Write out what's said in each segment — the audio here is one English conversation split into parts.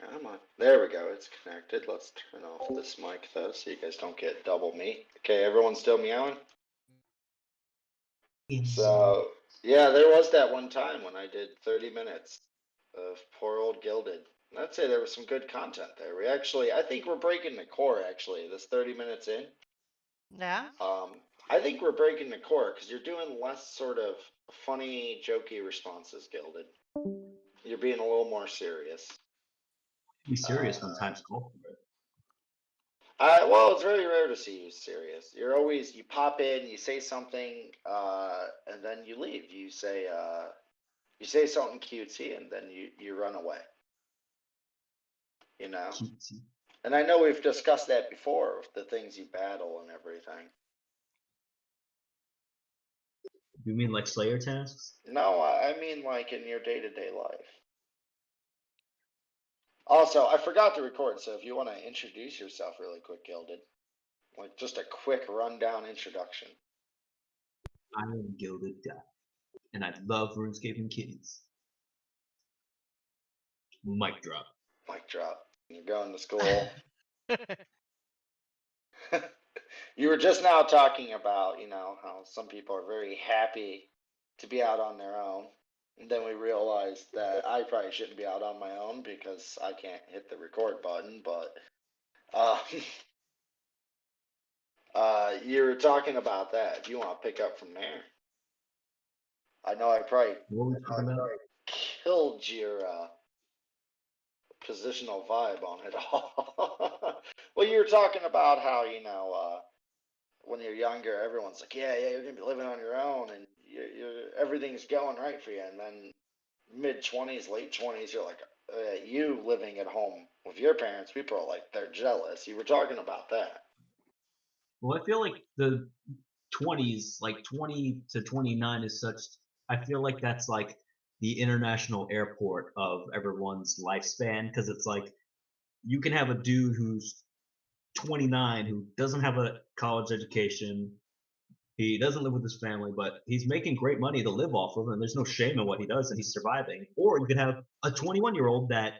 Come on. There we go. It's connected. Let's turn off this mic though, so you guys don't get double me. Okay, everyone's still meowing? So, yeah, there was that one time when I did 30 minutes of poor old Gilded. I'd say there was some good content there. I think we're breaking the core actually, this 30 minutes in. Yeah. I think we're breaking the core because you're doing less sort of funny, jokey responses, Gilded. You're being a little more serious. Be serious when time's called for it. Well, it's very rare to see you serious. You pop in, you say something, and then you leave. You say something cutesy, and then you run away. You know? Cutesy. And I know we've discussed that before, with the things you battle and everything. You mean like Slayer tasks? No, I mean like in your day-to-day life. Also, I forgot to record, so if you want to introduce yourself really quick, Gilded. Like just a quick rundown introduction. I am Gilded Guy, and I love RuneScape and kitties. Mic drop. Mic drop. You're going to school. You were just now talking about, how some people are very happy to be out on their own. And then we realized that I probably shouldn't be out on my own because I can't hit the record button, but you were talking about that. If you want to pick up from there. I know I probably killed your positional vibe on it all. Well, you were talking about how, when you're younger, everyone's like, yeah, you're gonna be living on your own, and everything's going right for you. And then mid-20s, late 20s, you're like, you living at home with your parents, people are like, they're jealous. You were talking about that. Well, I feel like the 20s, like 20 to 29, is such. I feel like that's like the international airport of everyone's lifespan, because it's like you can have a dude who's 29 who doesn't have a college education. He doesn't live with his family, but he's making great money to live off of, and there's no shame in what he does, and he's surviving. Or you could have a 21-year-old that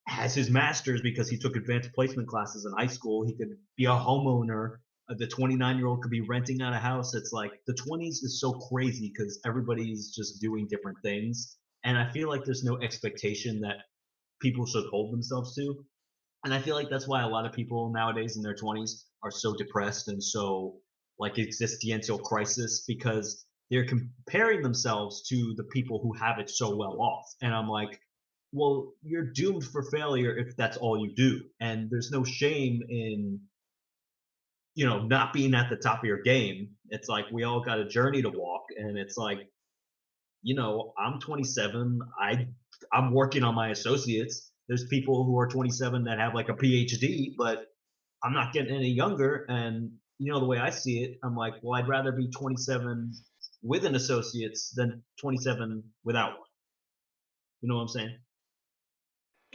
has his master's because he took advanced placement classes in high school. He could be a homeowner. The 29-year-old could be renting out a house. It's like the 20s is so crazy because everybody's just doing different things. And I feel like there's no expectation that people should hold themselves to. And I feel like that's why a lot of people nowadays in their 20s are so depressed and so like existential crisis, because they're comparing themselves to the people who have it so well off. And I'm like, well, you're doomed for failure if that's all you do. And there's no shame in, not being at the top of your game. It's like we all got a journey to walk, and it's like, I'm 27. I'm working on my associates. There's people who are 27 that have like a PhD, but I'm not getting any younger. And the way I see it, I'm like, well, I'd rather be 27 with an associate's than 27 without one. You know what I'm saying?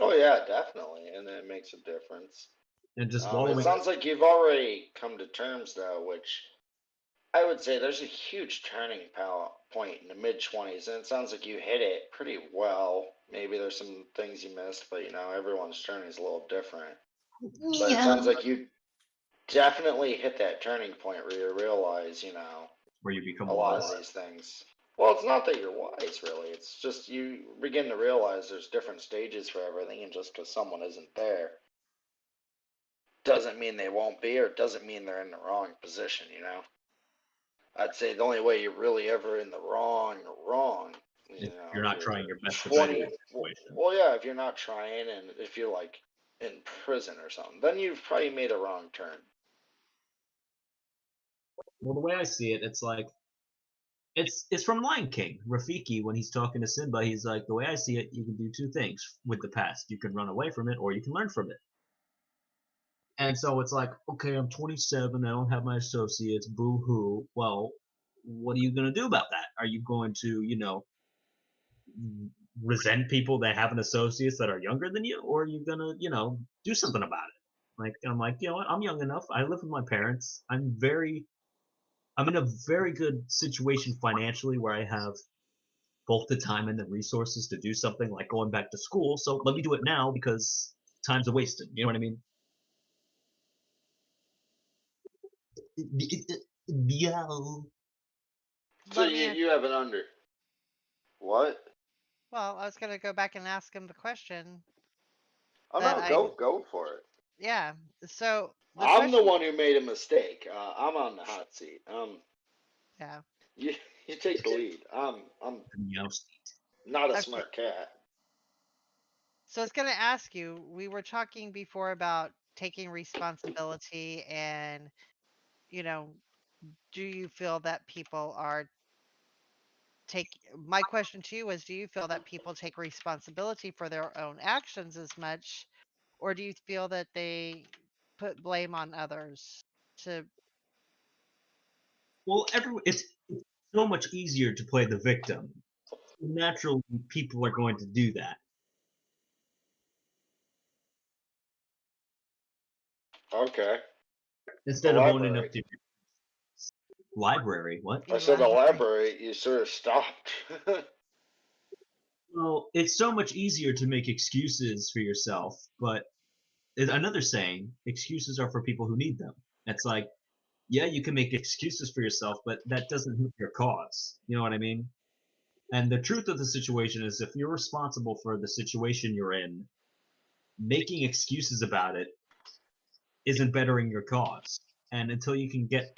Oh yeah, definitely, and it makes a difference. And just it sounds like you've already come to terms though, which I would say there's a huge turning point in the mid-20s, and it sounds like you hit it pretty well. Maybe there's some things you missed, but everyone's journey is a little different. But it sounds like you definitely hit that turning point where you realize, where you become a lot of these things. Well, it's not that you're wise, really. It's just you begin to realize there's different stages for everything, and just because someone isn't there doesn't mean they won't be, or doesn't mean they're in the wrong position, I'd say the only way you're really ever in the wrong, if you're not trying your best 20. Well, yeah, if you're not trying, and if you're like in prison or something, then you've probably made a wrong turn. Well, the way I see it, it's like it's from Lion King. Rafiki, when he's talking to Simba, he's like, the way I see it, you can do two things with the past. You can run away from it, or you can learn from it. And so it's like, okay, I'm 27, I don't have my associates, boo hoo. Well, what are you going to do about that? Are you going to, resent people that have an associates that are younger than you, or are you going to, do something about it? Like, I'm like, you know what? I'm young enough. I live with my parents. I'm in a very good situation financially where I have both the time and the resources to do something like going back to school. So let me do it now because time's a wasted. You know what I mean? Yeah. So Let me. you have an under. What? Well, I was gonna go back and ask him the question Oh that no, I. go for it. Yeah. So the I'm the question. one who made a mistake. I'm on the hot seat. Yeah. You you take the lead. I'm Yeah. not a Okay. smart cat. So I was gonna ask you. We were talking before about taking responsibility, and you know, do you feel that people are take? My question to you is, do you feel that people take responsibility for their own actions as much, or do you feel that they put blame on others to? Well, it's so much easier to play the victim. Naturally, people are going to do that Okay, instead of owning up elaborate. to your library. What? I said Elaborate. elaborate. You sort of stopped. Well, it's so much easier to make excuses for yourself, but another saying, excuses are for people who need them. It's like, yeah, you can make excuses for yourself, but that doesn't help your cause. You know what I mean? And the truth of the situation is if you're responsible for the situation you're in, making excuses about it isn't bettering your cause. And until you can get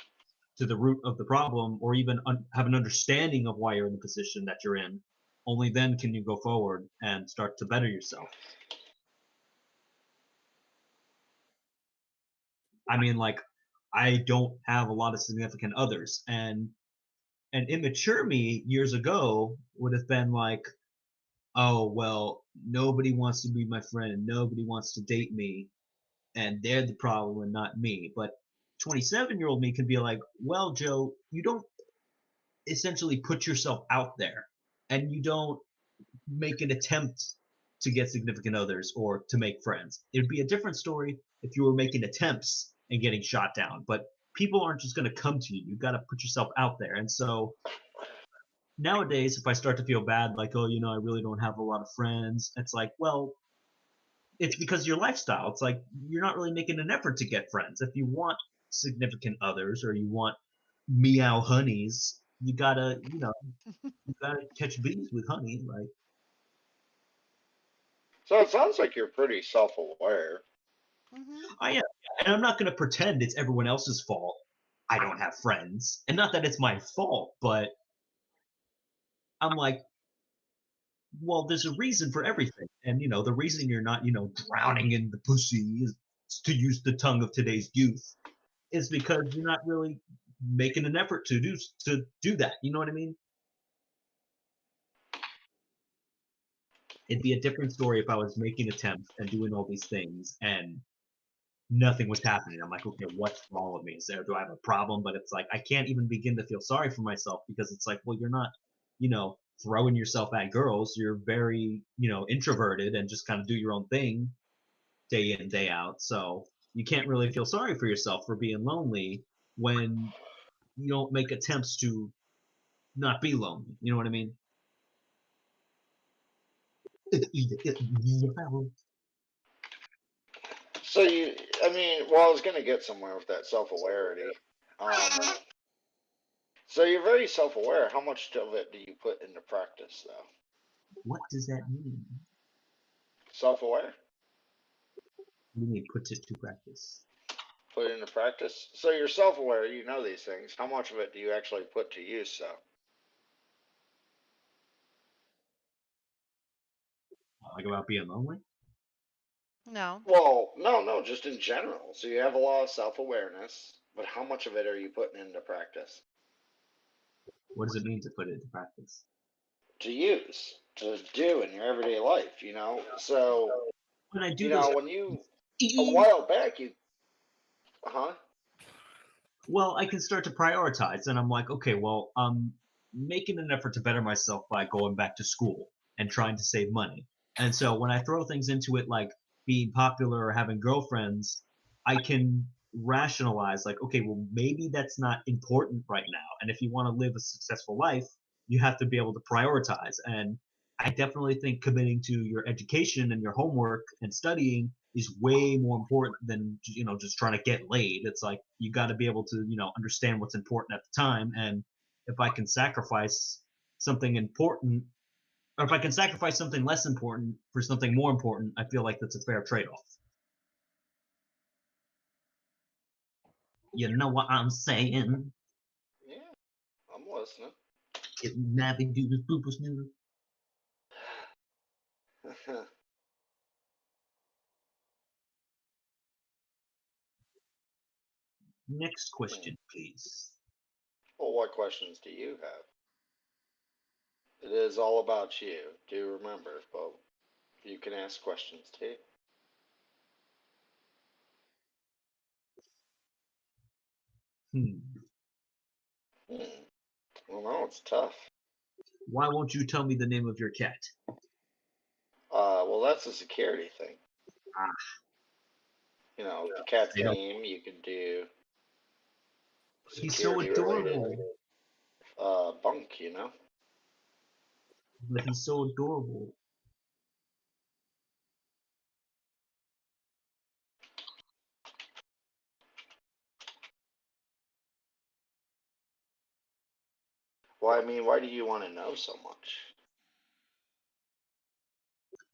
to the root of the problem or even have an understanding of why you're in the position that you're in, only then can you go forward and start to better yourself. I mean, like, I don't have a lot of significant others, and an immature me years ago would have been like, oh, well, nobody wants to be my friend and nobody wants to date me, and they're the problem and not me. But 27-year-old me can be like, well, Joe, you don't essentially put yourself out there and you don't make an attempt to get significant others or to make friends. It'd be a different story if you were making attempts and getting shot down, but people aren't just going to come to you. You've got to put yourself out there. And so nowadays, if I start to feel bad, like, oh, I really don't have a lot of friends, it's like, well, it's because your lifestyle. It's like you're not really making an effort to get friends. If you want significant others or you want meow honeys, you gotta catch bees with honey. Like, So it sounds like you're pretty self-aware. Hmm. I am, and I'm not gonna pretend it's everyone else's fault. I don't have friends, and not that it's my fault, but I'm like, well, there's a reason for everything, and the reason you're not, drowning in the pussy, is to use the tongue of today's youth, is because you're not really making an effort to do that. You know what I mean? It'd be a different story if I was making attempts and doing all these things and nothing was happening. I'm like, okay, what's wrong with me? Do I have a problem? But it's like I can't even begin to feel sorry for myself because it's like, well, you're not, throwing yourself at girls. You're very, introverted and just kind of do your own thing day in, day out. So you can't really feel sorry for yourself for being lonely when you don't make attempts to not be lonely. You know what I mean? So I mean, well, I was gonna get somewhere with that self-awareness. So you're very self-aware. How much of it do you put into practice, though? What does that mean? Self-aware, What do you mean put it to practice? put it into practice. So you're self-aware. You know these things. How much of it do you actually put to use, though? Like about being lonely? No. Well, no, no, just in general. So you have a lot of self-awareness, but how much of it are you putting into practice? What does it mean to put it into practice? To use, to do in your everyday life, you know? So, When I do those when you, a things, while back, huh? well, I can start to prioritize, and I'm like, okay, well, I'm making an effort to better myself by going back to school and trying to save money. And so when I throw things into it, like being popular or having girlfriends, I can rationalize, like, okay, well, maybe that's not important right now. And if you want to live a successful life, you have to be able to prioritize. And I definitely think committing to your education and your homework and studying is way more important than just trying to get laid. It's like you got to be able to understand what's important at the time, and if I can sacrifice something important, or if I can sacrifice something less important for something more important, I feel like that's a fair trade-off. You know what I'm saying? Yeah, I'm listening. It nappy do this booper snoozer. Next question, please. Well, what questions do you have? It is all about you. Do remember, but you can ask questions too. Hmm. Well, no, it's tough. Why won't you tell me the name of your cat? Well, that's a security thing. Ah. You know, the cat's Yeah. name, you can do He's so security adorable. related, bunk, you know? But he's so adorable. Well, I mean, why do you want to know so much?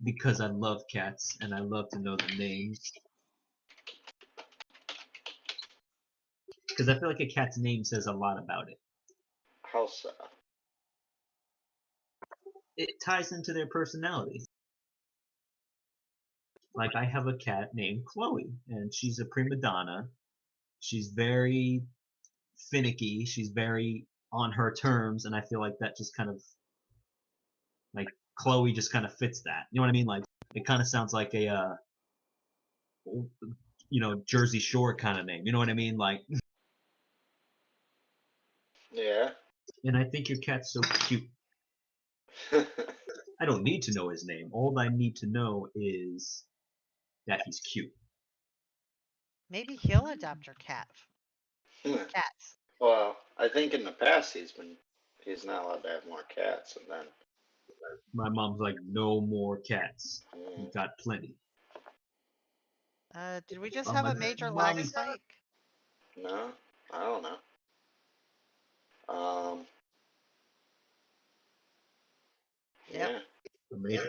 Because I love cats and I love to know the names. Because I feel like a cat's name says a lot about it. How so? It ties into their personality. Like I have a cat named Chloe, and she's a prima donna. She's very finicky. She's very on her terms, and I feel like that just kind of like Chloe just kind of fits that. You know what I mean? Like it kind of sounds like a Jersey Shore kind of name. You know what I mean? Like. Yeah. And I think your cat's so cute. I don't need to know his name. All I need to know is that he's cute. Maybe he'll adopt your cat. Cats. Well, I think in the past he's not allowed to have more cats, and then My mom's like, no more cats. You got plenty. Did we just I'm have a like, major Mommy. lag spike? no, I don't know. Yep. Yeah.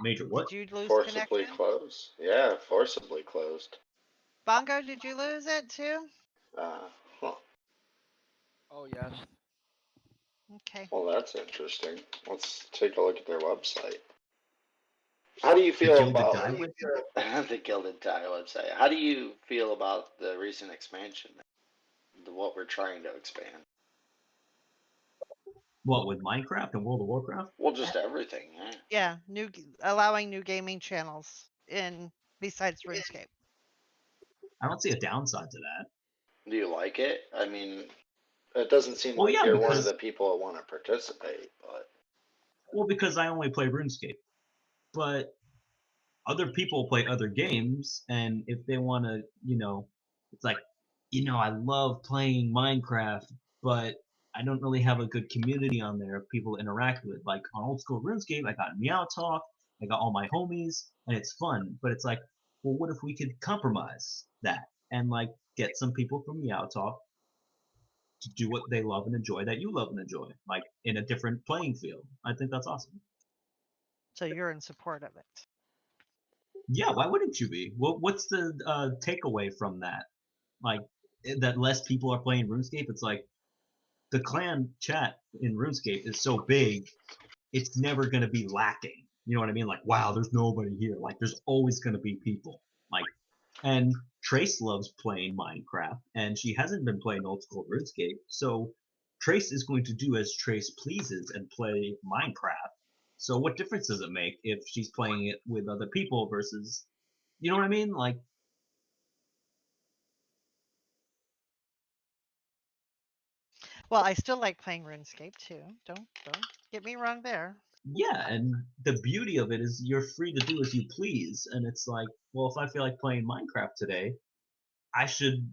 Major what? Did you lose Forcibly connection? closed. Yeah, forcibly closed. Bongo, did you lose it too? Huh. Oh yes. Okay. Well, that's interesting. Let's take a look at their website. How do you The feel Gilded about Dye website? the Gilded Dye website? How do you feel about the recent expansion? What we're trying to expand? What, with Minecraft and World of Warcraft? Well, just everything, yeah. Yeah, allowing new gaming channels besides RuneScape. I don't see a downside to that. Do you like it? I mean, it doesn't seem Well, like yeah, you're one of because- the people that want to participate, but Well, because I only play RuneScape. But other people play other games, and if they want to, it's like, I love playing Minecraft, but I don't really have a good community on there of people to interact with. Like on old school RuneScape, I got Meow Talk, I got all my homies, and it's fun. But it's like, well, what if we could compromise that and like get some people from Meow Talk to do what they love and enjoy that you love and enjoy, like in a different playing field? I think that's awesome. So you're in support of it. Yeah, why wouldn't you be? What's the takeaway from that? Like that less people are playing RuneScape. It's like the clan chat in RuneScape is so big, it's never gonna be lacking. You know what I mean? Like, wow, there's nobody here. Like, there's always gonna be people. Like, and Trace loves playing Minecraft, and she hasn't been playing old school RuneScape. So Trace is going to do as Trace pleases and play Minecraft. So what difference does it make if she's playing it with other people versus, you know what I mean? Like, Well, I still like playing RuneScape too. Don't get me wrong there. yeah, and the beauty of it is you're free to do as you please. And it's like, well, if I feel like playing Minecraft today, I should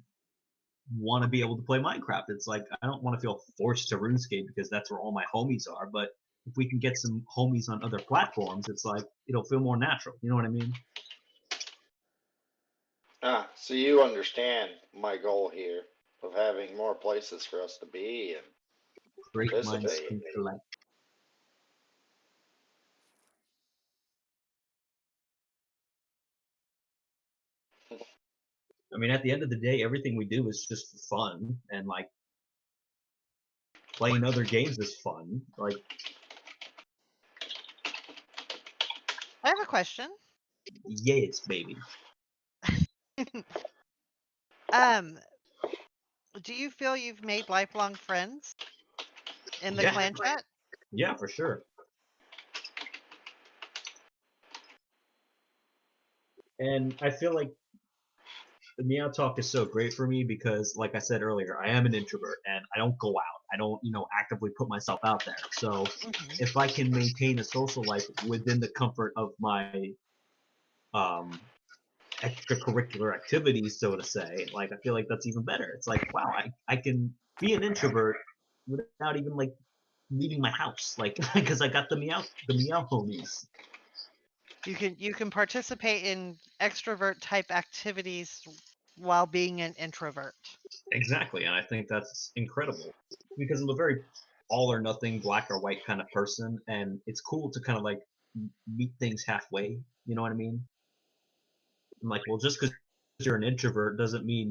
want to be able to play Minecraft. It's like, I don't want to feel forced to RuneScape because that's where all my homies are. But if we can get some homies on other platforms, it's like, it'll feel more natural. You know what I mean? So you understand my goal here of having more places for us to be and Great minds participate. think alike. I mean, at the end of the day, everything we do is just for fun, and like playing other games is fun. Like, I have a question. yes, baby. Do you feel you've made lifelong friends in the Yeah. clan chat? Yeah, for sure. And I feel like the Meow Talk is so great for me because, like I said earlier, I am an introvert and I don't go out. I don't, actively put myself out there. So Mhm. if I can maintain a social life within the comfort of my extracurricular activities, so to say, like I feel like that's even better. It's like, wow, I can be an introvert without even like leaving my house, like because I got the meow homies. You can participate in extrovert type activities while being an introvert. Exactly, and I think that's incredible because I'm a very all or nothing, black or white kind of person, and it's cool to kind of like meet things halfway. You know what I mean? I'm like, well, just because you're an introvert doesn't mean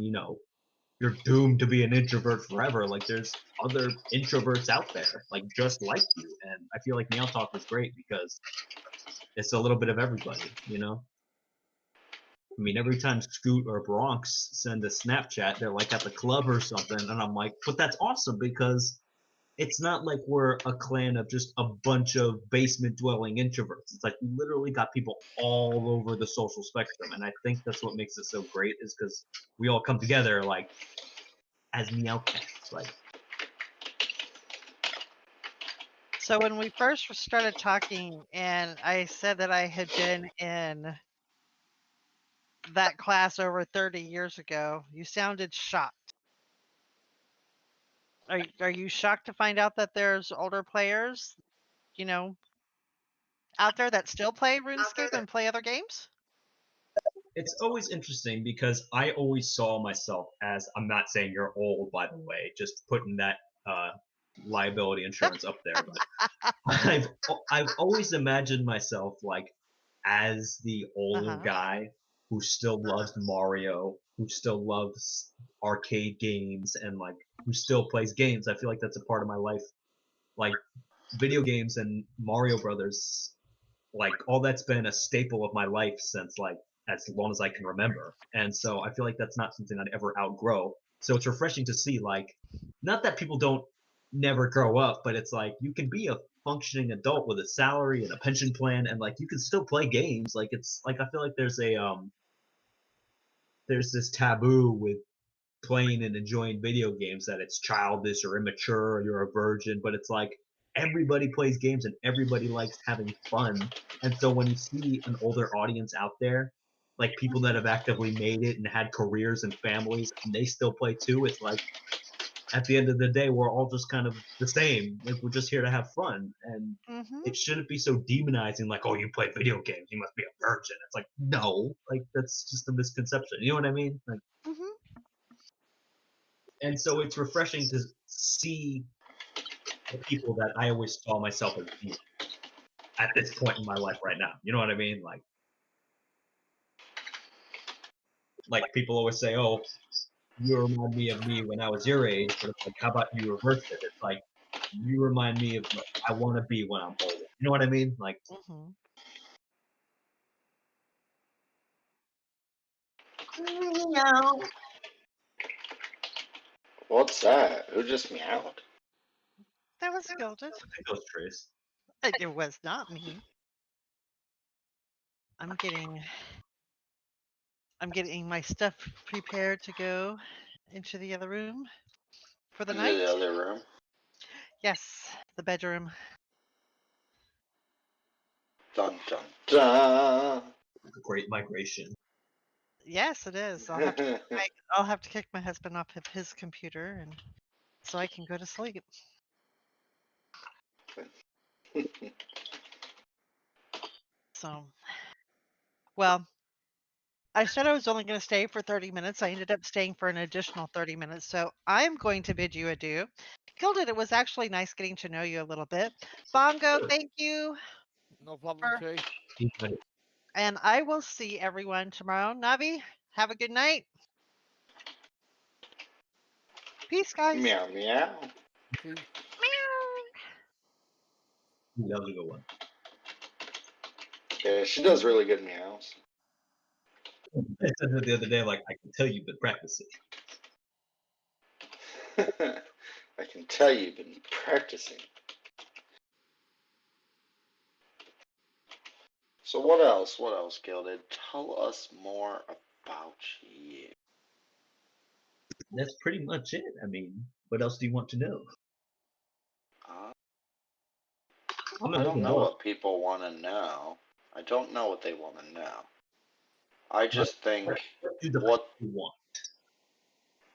you're doomed to be an introvert forever. Like, there's other introverts out there, like just like you, and I feel like Meow Talk is great because it's a little bit of everybody. I mean, every time Scoot or Bronx send a Snapchat, they're like at the club or something, and I'm like, but that's awesome because it's not like we're a clan of just a bunch of basement dwelling introverts. It's like we literally got people all over the social spectrum, and I think that's what makes it so great is because we all come together like as Meowcats. Like, So when we first started talking and I said that I had been in that class over 30 years ago, you sounded shocked. Are you shocked to find out that there's older players, you know, out there that still play RuneScape and play other games? it's always interesting because I always saw myself as I'm not saying you're old, by the way, just putting that liability insurance up there. But I've always imagined myself like as the older Uh-huh. guy who still loves Mario, who still loves arcade games, and like who still plays games. I feel like that's a part of my life. Like video games and Mario Brothers, like all that's been a staple of my life since like as long as I can remember. And so I feel like that's not something I'd ever outgrow. So it's refreshing to see like not that people don't never grow up, but it's like you can be a functioning adult with a salary and a pension plan and like you can still play games. Like it's like I feel like there's this taboo with playing and enjoying video games that it's childish or immature or you're a virgin, but it's like everybody plays games and everybody likes having fun. And so when you see an older audience out there, like people that have actively made it and had careers and families and they still play too, it's like at the end of the day we're all just kind of the same. Like we're just here to have fun. And Mm-hmm. it shouldn't be so demonizing like, oh, you play video games, you must be a virgin. It's like, no, like that's just a misconception. You know what I mean? Like, Mm-hmm. and so it's refreshing to see the people that I always saw myself as being at this point in my life right now. You know what I mean? Like people always say, "Oh, you remind me of me when I was your age," but it's like, how about you reverse it? It's like you remind me of what I want to be when I'm older. You know what I mean? Like, Mm-hmm. What's that? Who just meowed? That was Gilded. take those trays. It was not me. I'm getting my stuff prepared to go into the other room for the Into night. the other room. Yes, the bedroom. Dun dun dun. Great migration. Yes, it is. I'll have to kick my husband off of his computer and so I can go to sleep. So, well, I said I was only going to stay for 30 minutes. I ended up staying for an additional 30 minutes. So I'm going to bid you adieu. Gilded, it was actually nice getting to know you a little bit. Bongo, thank you. No problem, For, Trey. and I will see everyone tomorrow. Navi, have a good night. Peace, guys. Meow meow. Peace. Meow. That was a good one. Yeah, she does really good meows. I said it the other day, like, I can tell you've been practicing. I can tell you've been practicing. So what else? What else, Gilded? Tell us more about you. That's pretty much it. I mean, what else do you want to know? I'm I an don't open know book. what people want to know. I don't know what they want to know. I just think What do the what people want?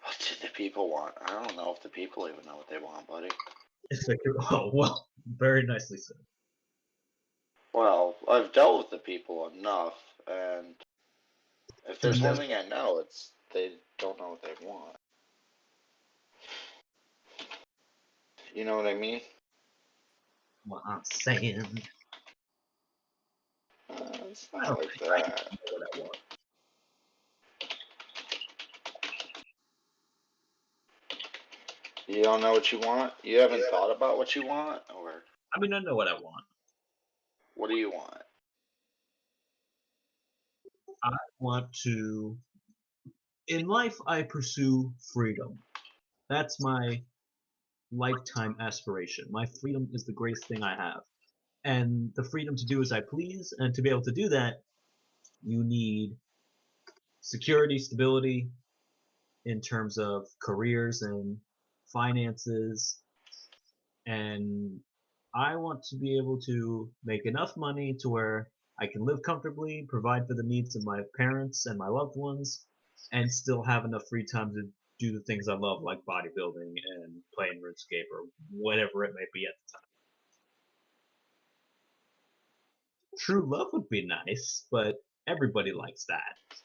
what do the people want? I don't know if the people even know what they want, buddy. It's like, oh, well, very nicely said. Well, I've dealt with the people enough, and if there's one Never- thing I know, it's they don't know what they want. You know what I mean? What I'm saying. It's I not don't like think I that. know what I want. You don't know what you want? You haven't thought about what you want? Or I mean, I know what I want. what do you want? I want to. In life, I pursue freedom. That's my lifetime aspiration. My freedom is the greatest thing I have. And the freedom to do as I please, and to be able to do that, you need security, stability in terms of careers and finances. And I want to be able to make enough money to where I can live comfortably, provide for the needs of my parents and my loved ones, and still have enough free time to do the things I love, like bodybuilding and playing RuneScape or whatever it may be at the time. True love would be nice, but everybody likes that.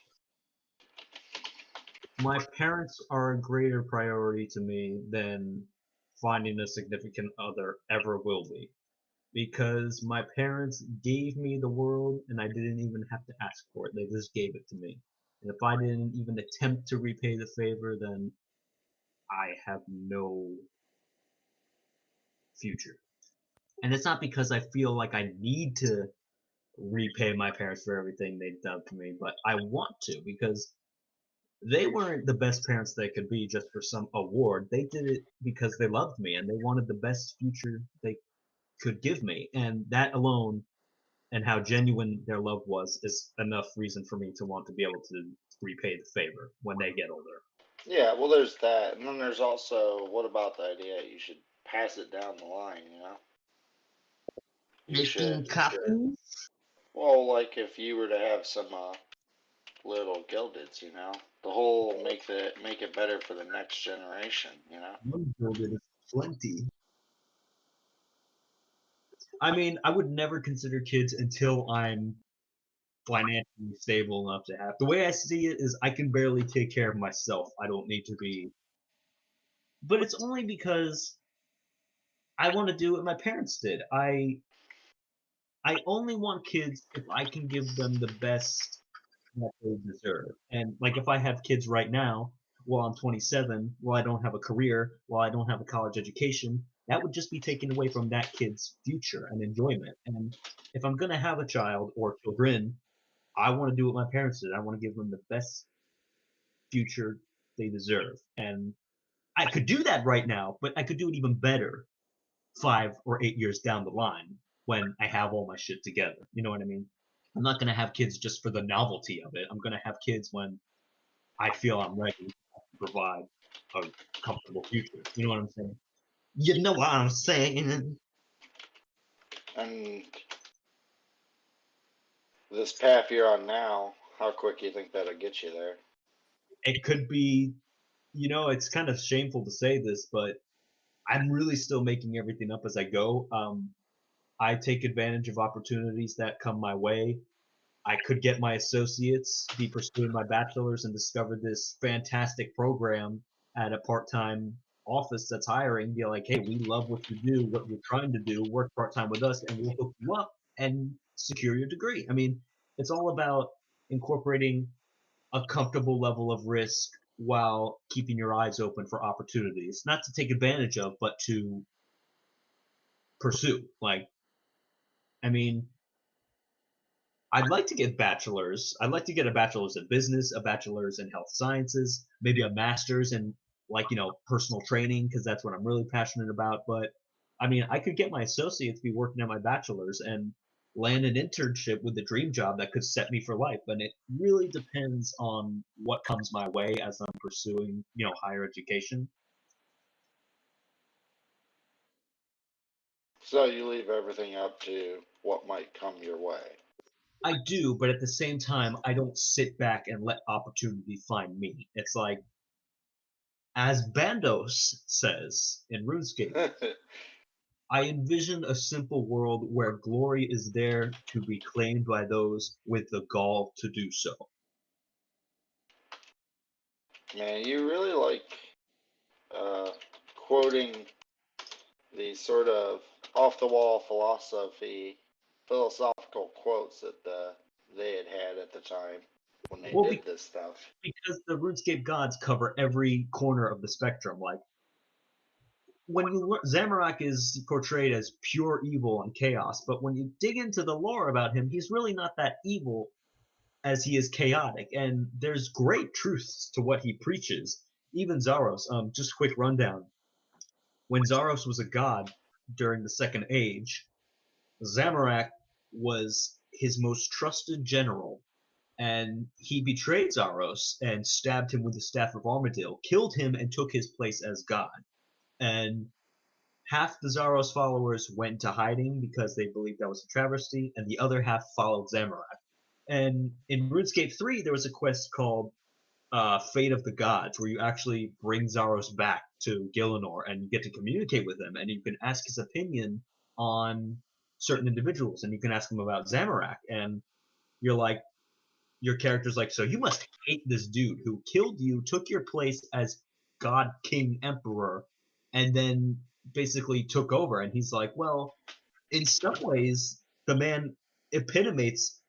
My parents are a greater priority to me than finding a significant other ever will be. Because my parents gave me the world and I didn't even have to ask for it. They just gave it to me. And if I didn't even attempt to repay the favor, then I have no future. And it's not because I feel like I need to repay my parents for everything they've done for me, but I want to because they weren't the best parents they could be just for some award. They did it because they loved me and they wanted the best future they could give me. And that alone and how genuine their love was is enough reason for me to want to be able to repay the favor when they get older. Yeah, well, there's that. And then there's also, what about the idea you should pass it down the line, you know? You should, well, like if you were to have some little gildeds, you know? The whole make it better for the next generation, you know? One gilded is plenty. I mean, I would never consider kids until I'm financially stable enough to have. The way I see it is I can barely take care of myself. I don't need to be. But it's only because I want to do what my parents did. I only want kids if I can give them the best that they deserve. And like if I have kids right now, while I'm 27, while I don't have a career, while I don't have a college education, that would just be taken away from that kid's future and enjoyment. And if I'm gonna have a child or children, I want to do what my parents did. I want to give them the best future they deserve. And I could do that right now, but I could do it even better 5 or 8 years down the line when I have all my shit together. You know what I mean? I'm not gonna have kids just for the novelty of it. I'm gonna have kids when I feel I'm ready to provide a comfortable future. You know what I'm saying? You know what I'm saying? And this path you're on now, how quick you think that'll get you there? It could be, it's kind of shameful to say this, but I'm really still making everything up as I go. I take advantage of opportunities that come my way. I could get my associates, be pursuing my bachelor's, and discover this fantastic program at a part-time office that's hiring. Be like, hey, we love what you do, what you're trying to do. Work part-time with us, and we'll hook you up and secure your degree. I mean, it's all about incorporating a comfortable level of risk while keeping your eyes open for opportunities, not to take advantage of, but to pursue. Like, I mean, I'd like to get bachelor's. I'd like to get a bachelor's in business, a bachelor's in health sciences, maybe a master's in personal training, because that's what I'm really passionate about. But I mean, I could get my associates, be working at my bachelor's, and land an internship with a dream job that could set me for life. And it really depends on what comes my way as I'm pursuing, higher education. So you leave everything up to what might come your way. I do, but at the same time, I don't sit back and let opportunity find me. It's like, as Bandos says in RuneScape, I envision a simple world where glory is there to be claimed by those with the gall to do so. Man, you really like quoting these sort of off-the-wall philosophical quotes that they had at the time when they did this stuff. Because the RuneScape gods cover every corner of the spectrum. Like, when you learn, Zamorak is portrayed as pure evil and chaos, but when you dig into the lore about him, he's really not that evil as he is chaotic, and there's great truths to what he preaches. Even Zaros, just a quick rundown. When Zaros was a god during the Second Age, Zamorak was his most trusted general, and he betrayed Zaros and stabbed him with the Staff of Armadil, killed him, and took his place as god. And half the Zaros followers went into hiding because they believed that was a travesty, and the other half followed Zamorak. And in RuneScape 3, there was a quest called Fate of the Gods, where you actually bring Zaros back to Gielinor and you get to communicate with him, and you can ask his opinion on certain individuals, and you can ask him about Zamorak, and your character's like, so you must hate this dude who killed you, took your place as God, King, Emperor, and then basically took over. And he's like, well, in some ways, the man epitomates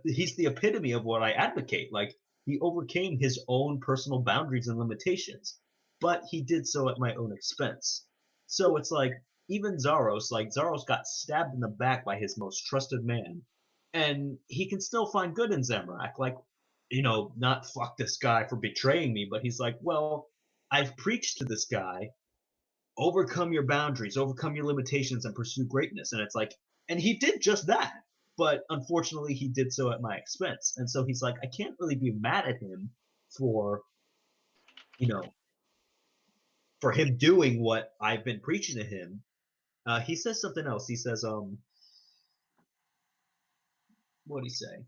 he's the epitome of what I advocate. Like, he overcame his own personal boundaries and limitations, but he did so at my own expense. So it's like, even Zaros got stabbed in the back by his most trusted man, and he can still find good in Zamorak. Like, not fuck this guy for betraying me, but he's like, well, I've preached to this guy, overcome your boundaries, overcome your limitations, and pursue greatness. And it's like, and he did just that. But unfortunately, he did so at my expense. And so he's like, I can't really be mad at him for, for him doing what I've been preaching to him. He says something else. He says, what did he say?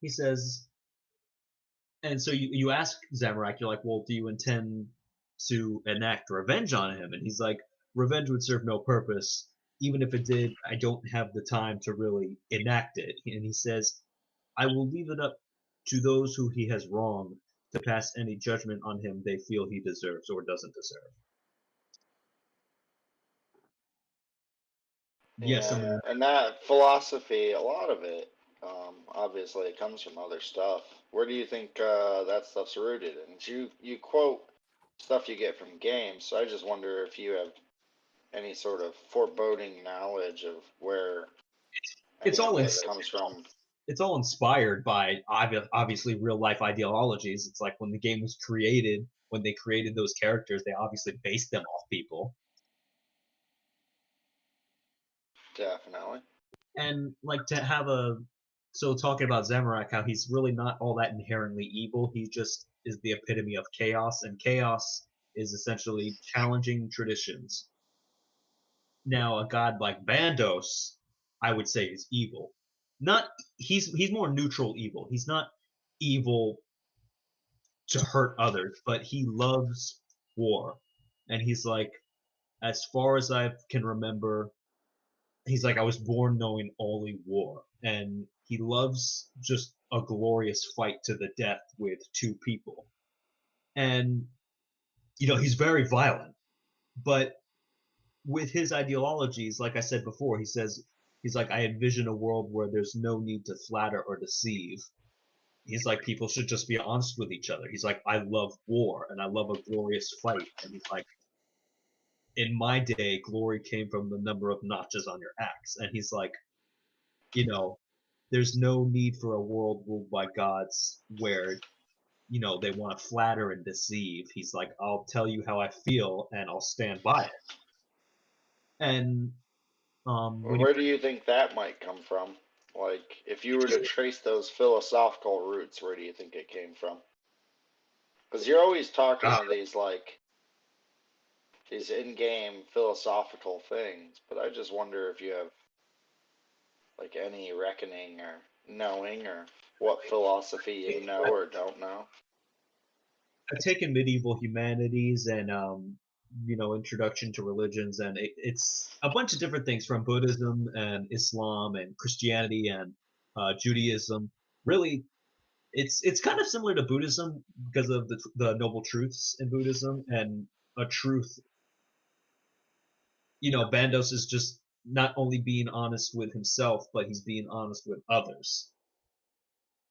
He says, and so you ask Zamorak, you're like, well, do you intend to enact revenge on him? And he's like, revenge would serve no purpose. Even if it did, I don't have the time to really enact it. And he says, I will leave it up to those who he has wronged to pass any judgment on him they feel he deserves or doesn't deserve. Yes, and that philosophy, a lot of it, obviously, it comes from other stuff. Where do you think that stuff's rooted? And you quote stuff you get from games, so I just wonder if you have any sort of foreboding knowledge of where it's all this comes from. It's all inspired by obviously real life ideologies. It's like when the game was created, when they created those characters, they obviously based them off people. Definitely. And like to have so talking about Zamorak, how he's really not all that inherently evil. He just is the epitome of chaos, and chaos is essentially challenging traditions. Now, a god like Bandos, I would say, is evil. He's more neutral evil. He's not evil to hurt others, but he loves war. And he's like, as far as I can remember, he's like, I was born knowing only war, and he loves just a glorious fight to the death with two people. And he's very violent, but with his ideologies, like I said before, he's like, I envision a world where there's no need to flatter or deceive. He's like, people should just be honest with each other. He's like, I love war and I love a glorious fight. And he's like, in my day, glory came from the number of notches on your axe. And he's like, there's no need for a world ruled by gods where, they want to flatter and deceive. He's like, I'll tell you how I feel and I'll stand by it. And Where do you think that might come from? Like, if you were to trace those philosophical roots, where do you think it came from? Because you're always talking of these, like, these in-game philosophical things, but I just wonder if you have, like, any reckoning or knowing or what philosophy you know or don't know. I've taken medieval humanities and introduction to religions, and it's a bunch of different things from Buddhism and Islam and Christianity and Judaism. Really, it's kind of similar to Buddhism because of the noble truths in Buddhism, and a truth. Bandos is just not only being honest with himself, but he's being honest with others,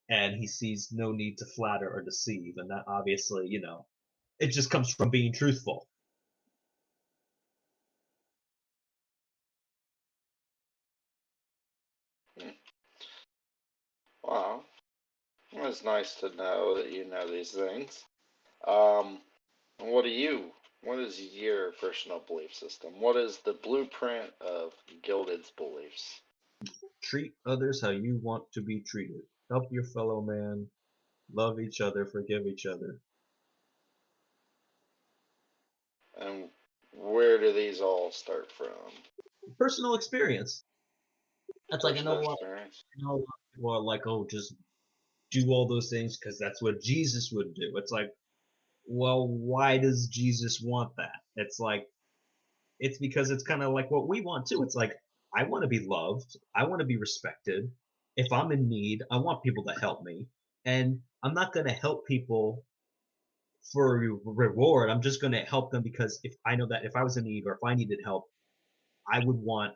and he sees no need to flatter or deceive, and that obviously, it just comes from being truthful. Wow. It's nice to know that you know these things. What is your personal belief system? What is the blueprint of Gilded's beliefs? Treat others how you want to be treated. Help your fellow man. Love each other. Forgive each other. And where do these all start from? Personal experience. That's like, I know a lot of people are like, oh, just do all those things because that's what Jesus would do. It's like, well, why does Jesus want that? It's like, it's because it's kind of like what we want too. It's like, I want to be loved. I want to be respected. If I'm in need, I want people to help me. And I'm not going to help people for a reward. I'm just going to help them because if I know that if I was in need or if I needed help, I would want,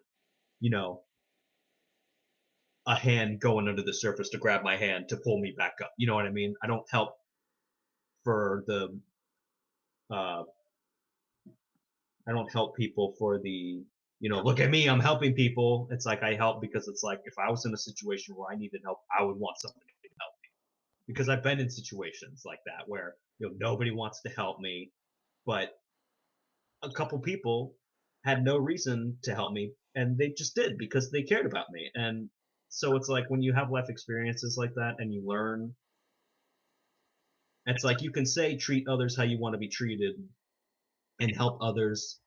a hand going under the surface to grab my hand to pull me back up. You know what I mean? I don't help for the I don't help people for the look at me, I'm helping people. It's like I help because it's like if I was in a situation where I needed help, I would want somebody to help me. Because I've been in situations like that where nobody wants to help me, but a couple people had no reason to help me and they just did because they cared about me. And so it's like when you have life experiences like that and you learn, it's like you can say treat others how you want to be treated and help others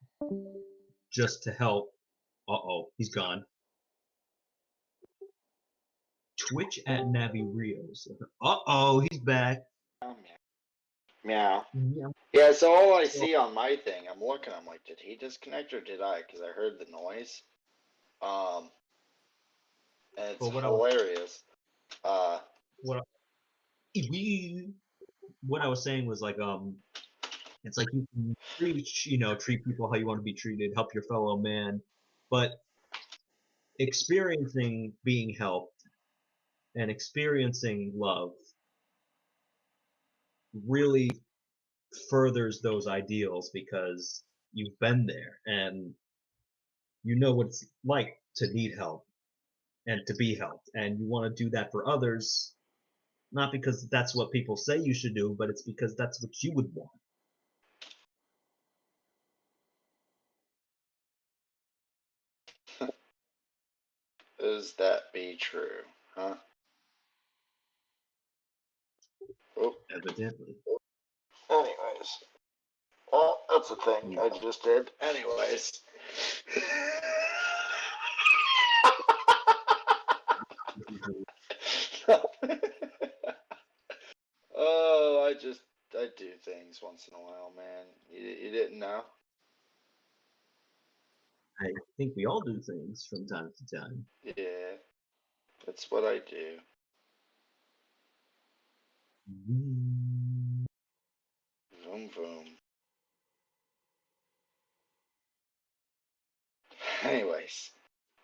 just to help. Uh-oh, he's gone. Twitch at Navi Rios. Uh-oh, he's back. Meow. Yeah. Yeah, so all I see on my thing, I'm looking, I'm like, did he disconnect or did I? Because I heard the noise. And it's hilarious. What I was saying was like, it's like you can treat people how you want to be treated, help your fellow man, but experiencing being helped and experiencing love really furthers those ideals because you've been there and you know what it's like to need help and to be helped, and you want to do that for others, not because that's what people say you should do, but it's because that's what you would want. Does that be true? Huh? Oh. Evidently. Anyways. Well, that's a thing I just did. Anyways. Oh, I do things once in a while, man. You didn't know? I think we all do things from time to time. Yeah, that's what I do. Mm. Vroom vroom. Anyways,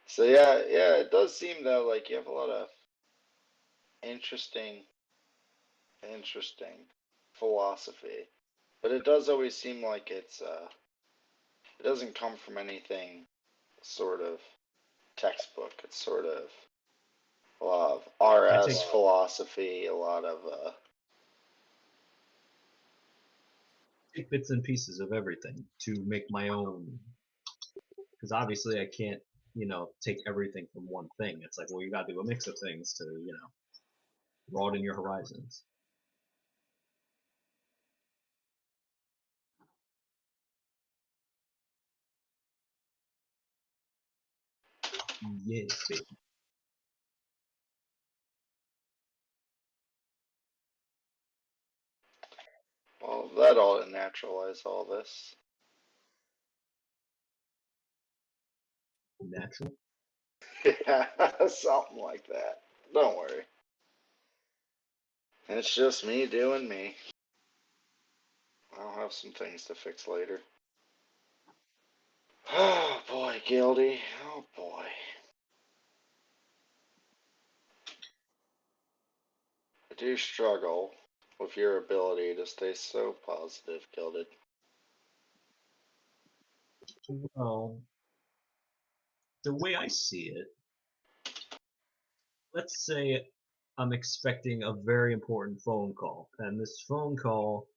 so yeah, it does seem though like you have a lot of interesting, interesting philosophy, but it does always seem like it doesn't come from anything sort of textbook. It's sort of a lot of I RS take philosophy, a lot of bits and pieces of everything to make my own. Because obviously I can't, take everything from one thing. It's like, well, you got to do a mix of things to, broaden your horizons. Yes, baby. well, that ought to naturalize all this. Natural. Yeah, something like that. Don't worry. It's just me doing me. I'll have some things to fix later. Oh boy, Gildy. Oh boy. I do struggle with your ability to stay so positive, Gilded. Well, the way I see it, let's say I'm expecting a very important phone call, and this phone call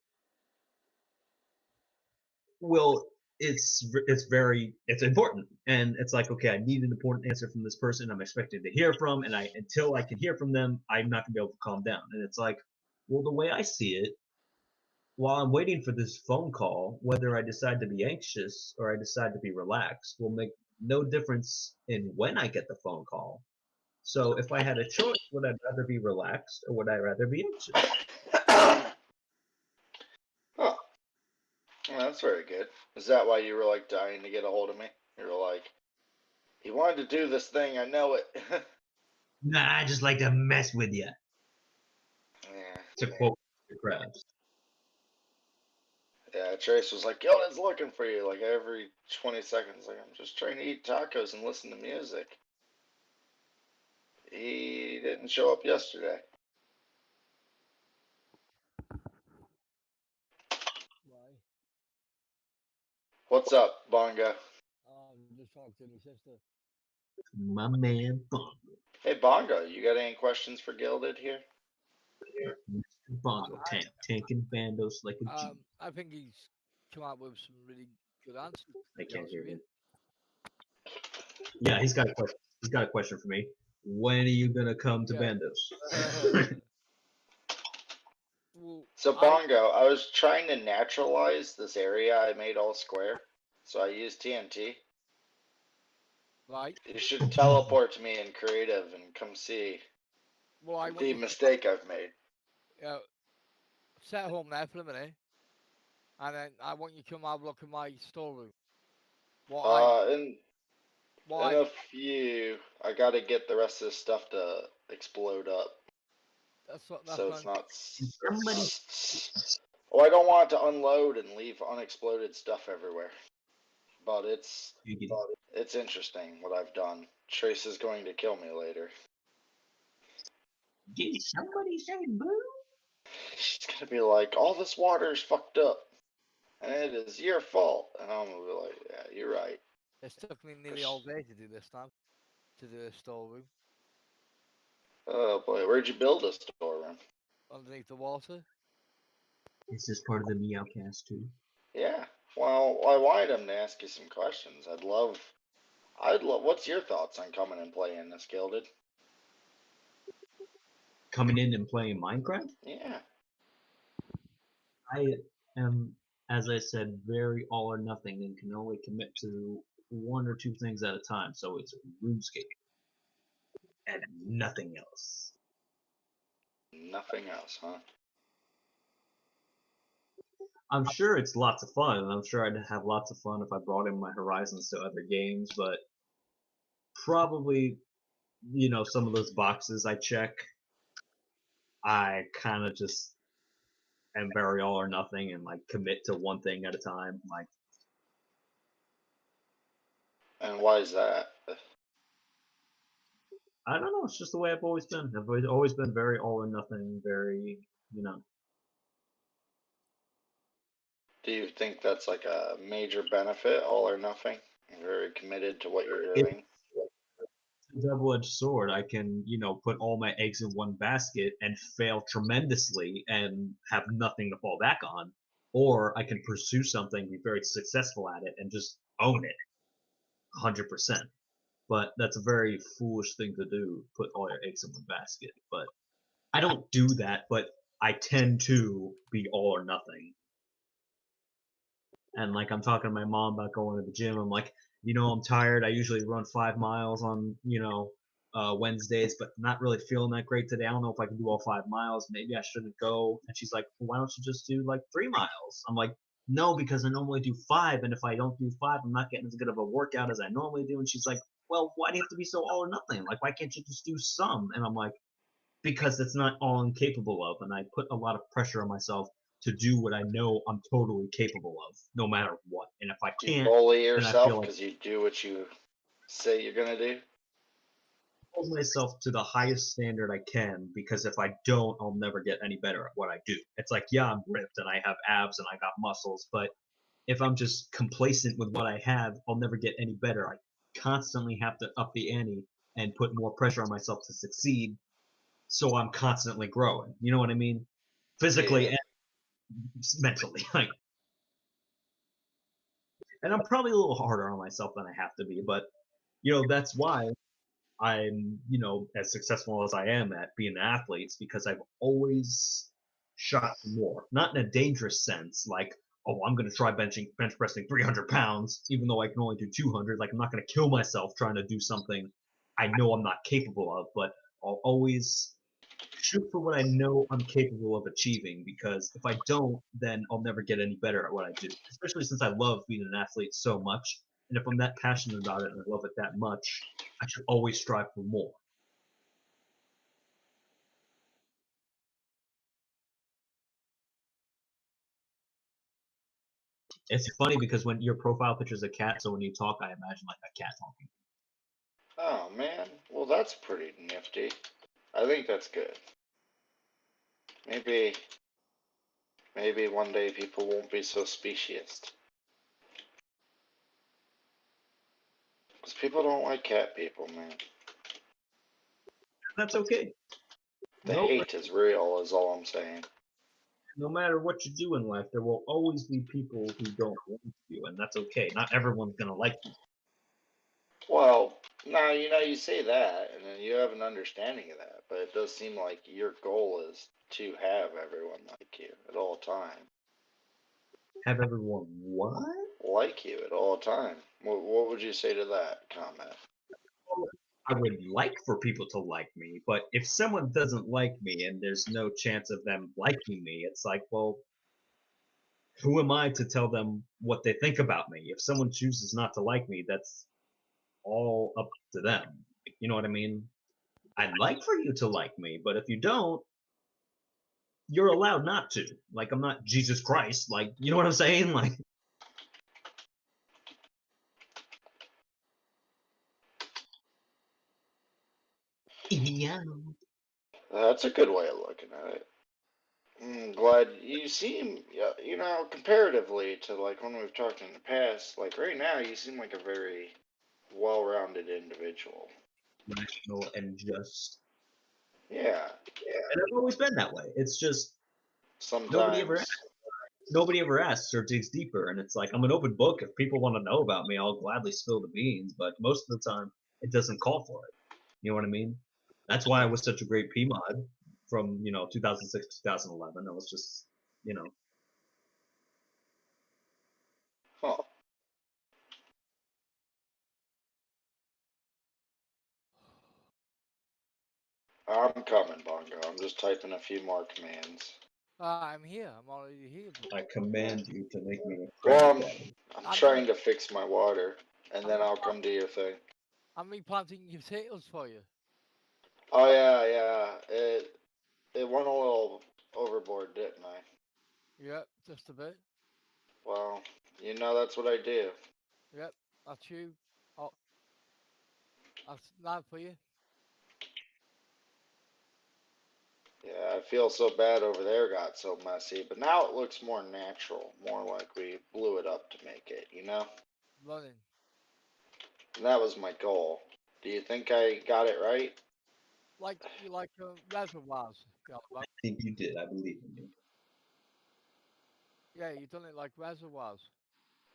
will it's important, and it's like, okay, I need an important answer from this person I'm expecting to hear from, and until I can hear from them, I'm not gonna be able to calm down. And it's like, well, the way I see it, while I'm waiting for this phone call, whether I decide to be anxious or I decide to be relaxed will make no difference in when I get the phone call. So if I had a choice, would I rather be relaxed or would I rather be anxious? Oh, well, that's very good. Is that why you were like dying to get a hold of me? You were like, he wanted to do this thing, I know it. Nah, I just like to mess with you. Yeah. To quote Mr. Krabs. Yeah, Trace was like, Gilded's looking for you, like every 20 seconds. Like, I'm just trying to eat tacos and listen to music. He didn't show up yesterday. Why? What's up, Bongo? Just talked to my sister. My man Bongo. Hey, Bongo, you got any questions for Gilded here? Mr. Bongo tanking bandos like a G. I think he's come up with some really good answers. I To be can't honest hear with you. Yeah, he's got a question. He's got a question for me. When are you gonna come to Yeah. Bandos? Well, So, Bongo, I was trying to naturalize this area I made all square. So I used TNT. right. You should teleport to me in creative and come see Well, I want the you mistake I've made. to set home there for a minute, and then I want you to come have a look at my storeroom. In a few, I gotta get the rest of this stuff to explode up. That's So it's not. Somebody. Oh, I don't want it to unload and leave unexploded stuff everywhere. But it's interesting what I've done. Trace is going to kill me later. Did somebody say boo? She's gonna be like, all this water is fucked up, and it is your fault. And I'm gonna be like, yeah, you're right. It's took me nearly all day to do this now, to do a storeroom Oh boy, where'd you build a storeroom? underneath the water. Is this part of the Meowcast too? Yeah. Well, I wanted him to ask you some questions. I'd love. What's your thoughts on coming and playing this, Gilded? Coming in and playing Minecraft? Yeah. I am, as I said, very all or nothing and can only commit to one or two things at a time. So it's RuneScape and nothing else. Nothing else, huh? I'm sure it's lots of fun, and I'm sure I'd have lots of fun if I brought in my horizons to other games, but probably, some of those boxes I check, I kind of just am very all or nothing and like commit to one thing at a time. Like, And why is that? I don't know, it's just the way I've always been. I've always been very all or nothing, very, you know. Do you think that's like a major benefit, all or nothing? You're very committed to what you're It's doing. a double-edged sword. I can, put all my eggs in one basket and fail tremendously and have nothing to fall back on, or I can pursue something, be very successful at it, and just own it 100%. But that's a very foolish thing to do, put all your eggs in one basket. But I don't do that, but I tend to be all or nothing. And like I'm talking to my mom about going to the gym. I'm like, I'm tired. I usually run 5 miles on, Wednesdays, but not really feeling that great today. I don't know if I can do all 5 miles. Maybe I shouldn't go. And she's like, well, why don't you just do like 3 miles? I'm like, no, because I normally do five, and if I don't do five, I'm not getting as good of a workout as I normally do. And she's like, well, why do you have to be so all or nothing? Like, why can't you just do some? And I'm like, because it's not all I'm capable of, and I put a lot of pressure on myself to do what I know I'm totally capable of, no matter what. And if I You can't, bully then I feel yourself like because you do what you say you're gonna do. hold myself to the highest standard I can, because if I don't, I'll never get any better at what I do. It's like, yeah, I'm ripped and I have abs and I got muscles, but if I'm just complacent with what I have, I'll never get any better. I constantly have to up the ante and put more pressure on myself to succeed, so I'm constantly growing. You know what I mean? Physically Yeah. and mentally. Like, and I'm probably a little harder on myself than I have to be, but that's why I'm, as successful as I am at being an athlete, it's because I've always shot for more. Not in a dangerous sense, like, oh, I'm going to try bench pressing 300 pounds, even though I can only do 200. Like, I'm not going to kill myself trying to do something I know I'm not capable of, but I'll always shoot for what I know I'm capable of achieving, because if I don't, then I'll never get any better at what I do. Especially since I love being an athlete so much, and if I'm that passionate about it and I love it that much, I should always strive for more. It's funny because when your profile picture is a cat, so when you talk, I imagine like a cat talking. Oh man. Well, that's pretty nifty. I think that's good. Maybe, maybe one day people won't be so speciesist. Because people don't like cat people, man. That's okay. The No, hate is real, is all I'm saying. no matter what you do in life, there will always be people who don't like you, and that's okay. Not everyone's gonna like you. Well, now you say that, and then you have an understanding of that, but it does seem like your goal is to have everyone like you at all time. Have everyone what? Like you at all time. What would you say to that comment? I would like for people to like me, but if someone doesn't like me and there's no chance of them liking me, it's like, well, who am I to tell them what they think about me? If someone chooses not to like me, that's all up to them. You know what I mean? I'd like for you to like me, but if you don't, you're allowed not to. Like, I'm not Jesus Christ. Like, you know what I'm saying? Like, yeah. That's a good way of looking at it. Glad you seem, comparatively to like when we've talked in the past, like right now, you seem like a very well-rounded individual. Rational and just. Yeah, And I've always been that way. It's just nobody ever sometimes. nobody ever asks or digs deeper, and it's like I'm an open book. If people want to know about me, I'll gladly spill the beans, but most of the time it doesn't call for it. You know what I mean? That's why I was such a great PMod from 2006 to 2011. I was just you know Huh. I'm coming, Bongo. I'm just typing a few more commands. I'm here. I'm already here. Bro. I command you to make me a Well, Krabby Patty. I'm I'm trying re- to fix my water, and I'm, then I'll replant- come to your thing. I'm replanting your potatoes for you. Oh yeah, yeah. It went a little overboard, didn't I? Yep, just a bit. Well, you know that's what I do. Yep, that's you. Oh, that's that for you. Yeah, I feel so bad over there got so messy, but now it looks more natural, more like we blew it up to make it, you know? Running. And that was my goal. Do you think I got it right? Like you like reservoirs. Yeah, I think you did. I believe in you. yeah, you done it like reservoirs.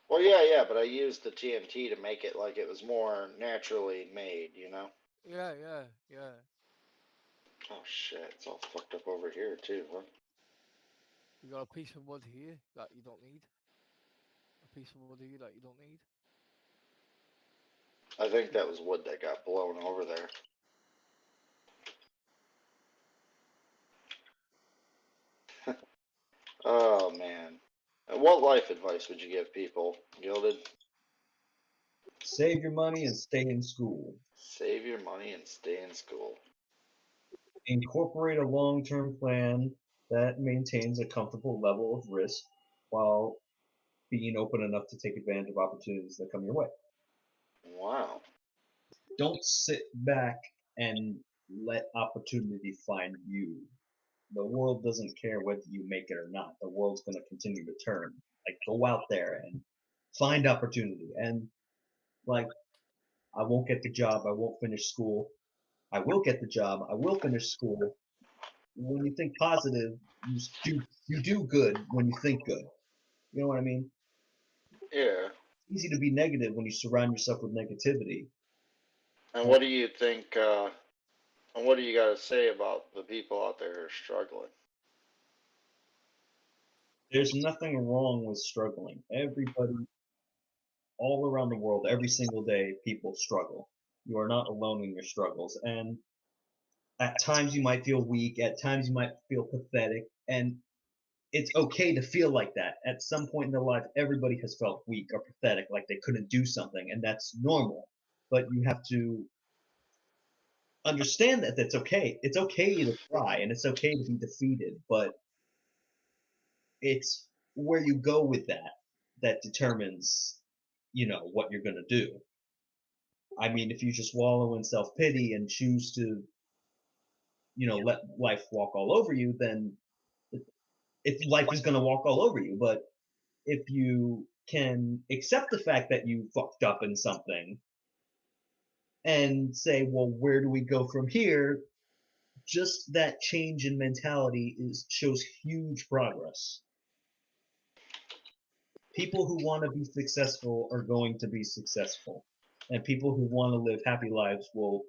Well, yeah, but I used the TNT to make it like it was more naturally made, you know? Yeah, yeah, yeah. Oh shit, it's all fucked up over here too, huh? You got a piece of wood here that you don't need. A piece of wood here that you don't need. I think that was wood that got blown over there. Oh man. What life advice would you give people, Gilded? Save your money and stay in school. Save your money and stay in school. Incorporate a long-term plan that maintains a comfortable level of risk while being open enough to take advantage of opportunities that come your way. Wow. Don't sit back and let opportunity find you. The world doesn't care whether you make it or not. The world's going to continue to turn. Like, go out there and find opportunity. And, like, I won't get the job. I won't finish school. I will get the job. I will finish school. When you think positive, you do good when you think good. You know what I mean? Yeah. It's easy to be negative when you surround yourself with negativity. And what do you think, and what do you got to say about the people out there who are struggling? There's nothing wrong with struggling. Everybody, all around the world, every single day, people struggle. You are not alone in your struggles. And at times you might feel weak, at times you might feel pathetic, and it's okay to feel like that. At some point in their life, everybody has felt weak or pathetic, like they couldn't do something, and that's normal. But you have to understand that that's okay. It's okay to cry, and it's okay to be defeated, but it's where you go with that that determines, what you're gonna do. I mean, if you just wallow in self pity and choose to, let life walk all over you, then if life is gonna walk all over you. But if you can accept the fact that you fucked up in something and say, well, where do we go from here? Just that change in mentality shows huge progress. People who want to be successful are going to be successful, and people who want to live happy lives will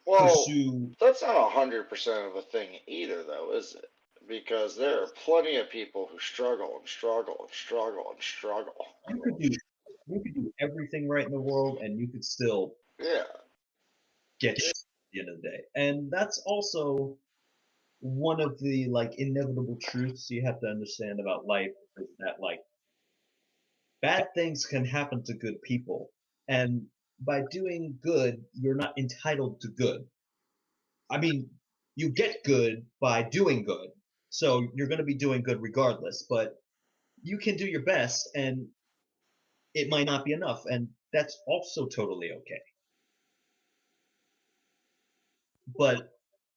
Well, pursue. that's not 100% of a thing either, though, is it? Because there are plenty of people who struggle and struggle and struggle and struggle. You could do everything right in the world, and you could still Yeah. get shit at the end of the day. And that's also one of the inevitable truths you have to understand about life, is that bad things can happen to good people, and by doing good, you're not entitled to good. I mean, you get good by doing good, so you're going to be doing good regardless, but you can do your best, and it might not be enough, and that's also totally okay. But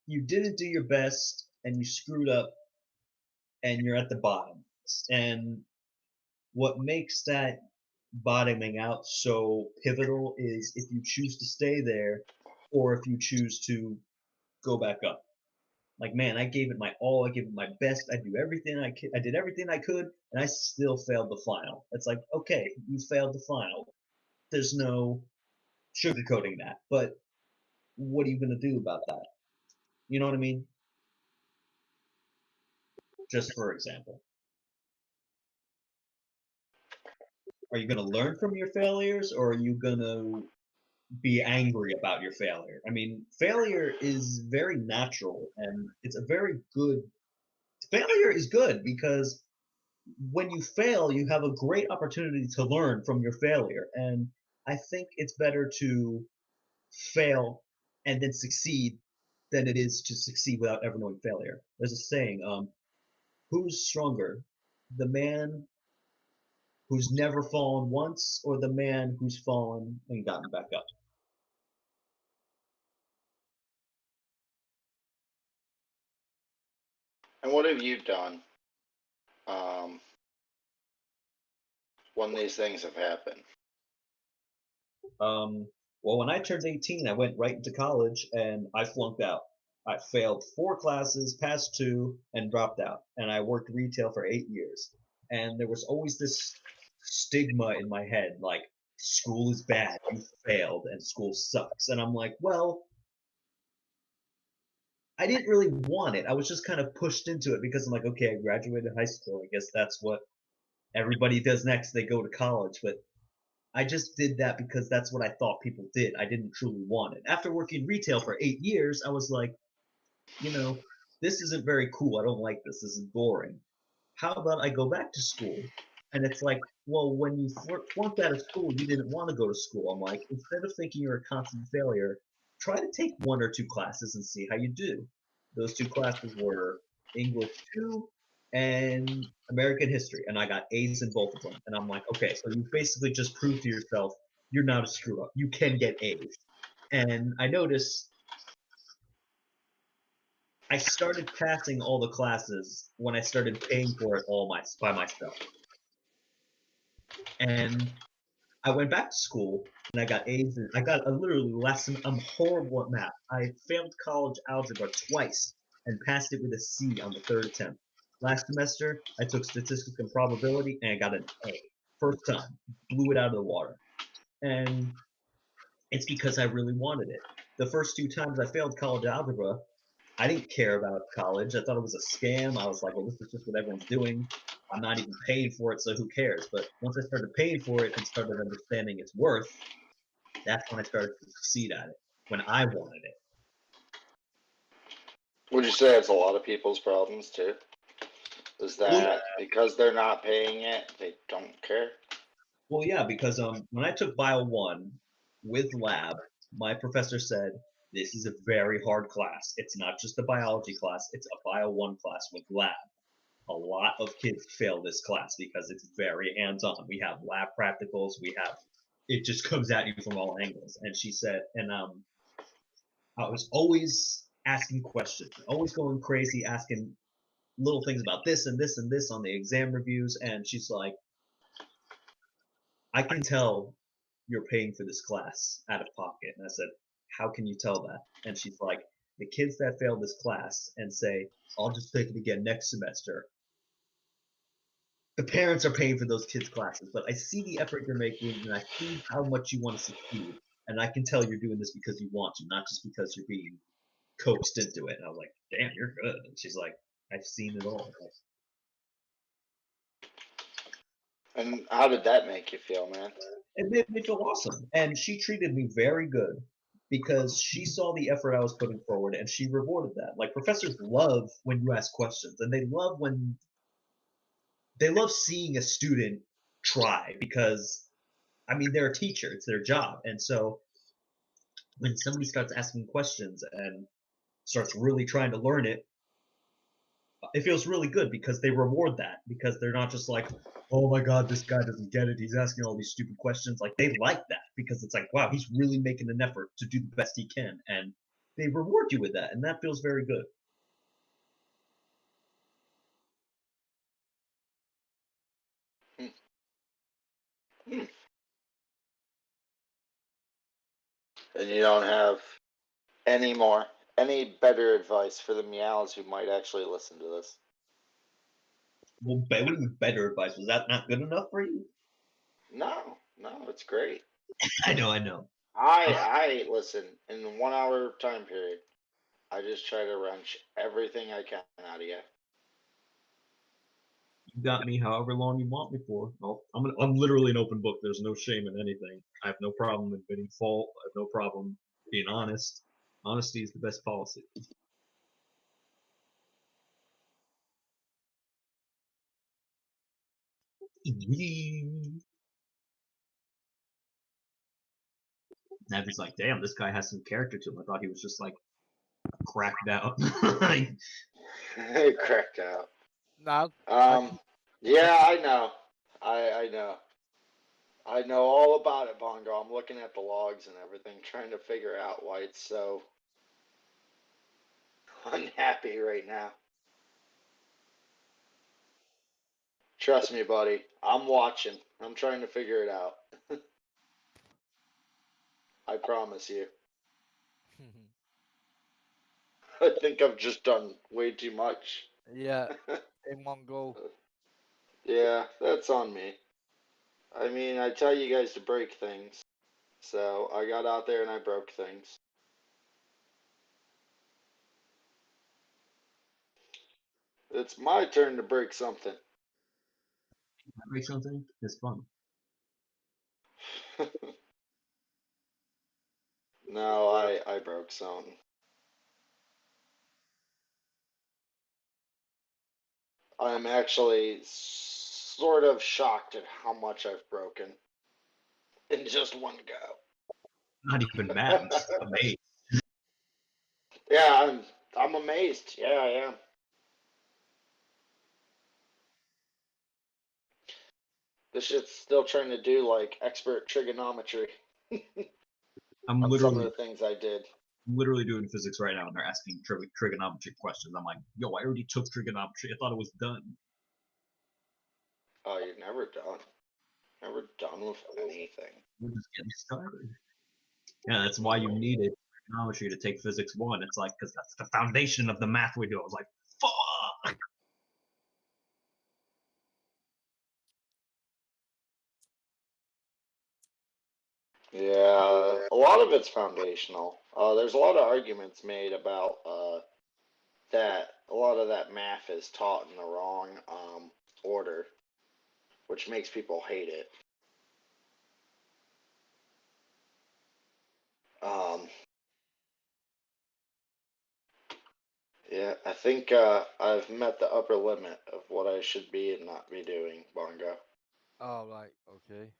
you didn't do your best, and you screwed up, and you're at the bottom. And what makes that bottoming out so pivotal is if you choose to stay there or if you choose to go back up. Like, man, I gave it my all, I gave it my best, I did everything I could, and I still failed the final. It's like, okay, you failed the final. There's no sugarcoating that. But what are you gonna do about that? You know what I mean? Just for example. Are you gonna learn from your failures, or are you gonna be angry about your failure? I mean, failure is very natural, and it's a very good failure is good because when you fail, you have a great opportunity to learn from your failure. And I think it's better to fail and then succeed than it is to succeed without ever knowing failure. There's a saying, who's stronger, the man who's never fallen once or the man who's fallen and gotten back up? And what have you done when these things have happened? Well, when I turned 18, I went right into college and I flunked out. I failed 4 classes, passed 2, and dropped out. And I worked retail for 8 years. And there was always this stigma in my head, like, school is bad, you failed, and school sucks. And I'm like, well, I didn't really want it. I was just kind of pushed into it because I'm like, okay, I graduated high school. I guess that's what everybody does next. They go to college. But I just did that because that's what I thought people did. I didn't truly want it. After working retail for 8 years, I was like, this isn't very cool. I don't like this. This is boring. How about I go back to school? And it's like, well, when you flunked out of school, you didn't want to go to school. I'm like, instead of thinking you're a constant failure, try to take 1 or 2 classes and see how you do. Those 2 classes were English 2 and American history, and I got A's in both of them. And I'm like, okay, so you basically just proved to yourself you're not a screw up. You can get A's. And I noticed I started passing all the classes when I started paying for it all by myself. And I went back to school and I got A's. I got a literally lesson. I'm horrible at math. I failed college algebra twice and passed it with a C on the 3rd attempt. Last semester, I took statistics and probability and I got an A. First time. Blew it out of the water. And it's because I really wanted it. The first 2 times I failed college algebra, I didn't care about college. I thought it was a scam. I was like, well, this is just what everyone's doing. I'm not even paying for it, so who cares? But once I started paying for it and started understanding its worth, that's when I started to succeed at it, when I wanted it. Would you say it's a lot of people's problems too? Is that because they're not paying it, they don't care? Well, yeah, because when I took Bio 1 with lab, my professor said, this is a very hard class. It's not just a biology class, it's a Bio 1 class with lab. A lot of kids fail this class because it's very hands-on. We have lab practicals, it just comes at you from all angles. And she said, and I was always asking questions, always going crazy, asking little things about this and this and this on the exam reviews. And she's like, I can tell you're paying for this class out of pocket. And I said, how can you tell that? And she's like, the kids that fail this class and say, I'll just take it again next semester, the parents are paying for those kids' classes, but I see the effort you're making and I see how much you want to succeed. And I can tell you're doing this because you want to, not just because you're being coaxed into it. And I was like, damn, you're good. And she's like, I've seen it all. And how did that make you feel, man? It made me feel awesome. And she treated me very good because she saw the effort I was putting forward and she rewarded that. Like, professors love when you ask questions, and they love seeing a student try because, I mean, they're a teacher, it's their job. And so when somebody starts asking questions and starts really trying to learn it, it feels really good because they reward that, because they're not just like, oh my god, this guy doesn't get it, he's asking all these stupid questions. Like, they like that because it's like, wow, he's really making an effort to do the best he can, and they reward you with that, and that feels very good. Hmm. And you don't have any better advice for the meows who might actually listen to this? Well, what do you mean better advice? Was that not good enough for you? No, it's great. I know. I listen in 1 hour time period. I just try to wrench everything I can out of you. You got me however long you want me for. I'm literally an open book. There's no shame in anything. I have no problem admitting fault. I have no problem being honest. Honesty is the best policy. Wee. Navy's like, damn, this guy has some character to him. I thought he was just like cracked out. Like, Cracked out. No. Yeah, I know. I know. I know all about it, Bongo. I'm looking at the logs and everything, trying to figure out why it's so unhappy right now. Trust me, buddy. I'm watching. I'm trying to figure it out. I promise you. I think I've just done way too much. Yeah, in one go. Yeah, that's on me. I mean, I tell you guys to break things. So I got out there and I broke things. It's my turn to break something. break something? It's fun. No, I broke something. I'm actually sort of shocked at how much I've broken in just one go. Not even mad. I'm just amazed. Yeah, I'm amazed. Yeah, I am. This shit's still trying to do like expert trigonometry I'm on some of literally the things I did. doing physics right now, and they're asking trigonometry questions. I'm like, yo, I already took trigonometry. I thought it was done. Oh, you're never done. Never done with anything. We're just getting started. Yeah, that's why you needed trigonometry to take physics 1. It's like, because that's the foundation of the math we do. I was like, fuck! Yeah, a lot of it's foundational. There's a lot of arguments made about that. A lot of that math is taught in the wrong order, which makes people hate it. Yeah, I think I've met the upper limit of what I should be and not be doing, Bongo. Oh, right. Okay.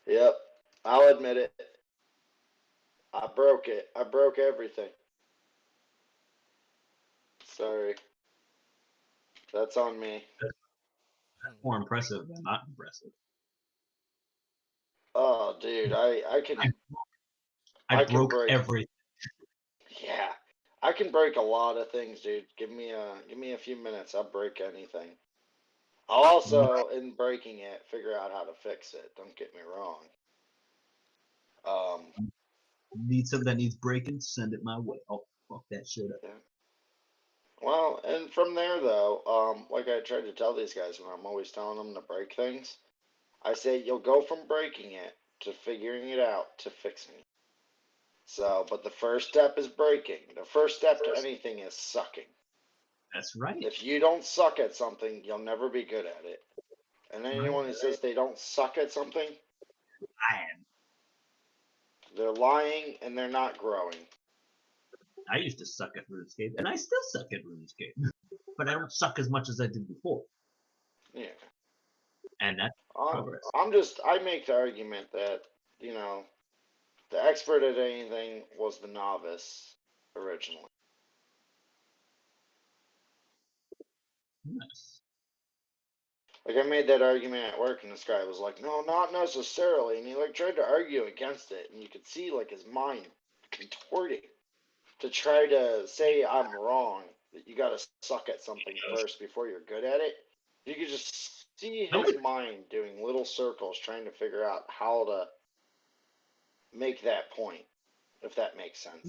Yep, I'll admit it. I broke it. I broke everything. Sorry. That's on me. More impressive than not impressive. Oh, dude, I can I can broke break. everything. Yeah, I can break a lot of things, dude. Give me a few minutes. I'll break anything. I'll also, in breaking it, figure out how to fix it. Don't get me wrong. Need something that needs breaking? Send it my way. Oh, fuck that shit up. Yeah. Well, and from there though, like I tried to tell these guys when I'm always telling them to break things, I say you'll go from breaking it to figuring it out to fixing it. So, but the first step is breaking. The first step to anything is sucking. That's right. If you don't suck at something, you'll never be good at it. And anyone who says they don't suck at something, they're lying and they're not growing. I used to suck at RuneScape, and I still suck at RuneScape. But I don't suck as much as I did before. Yeah. And that's progress. I make the argument that, you know, the expert at anything was the novice originally. Nice. Like I made that argument at work, and this guy was like, "No, not necessarily," and he like tried to argue against it, and you could see like his mind contorting to try to say I'm wrong, that you got to suck at something first before you're good at it. You could just see his mind doing little circles trying to figure out how to make that point, if that makes sense.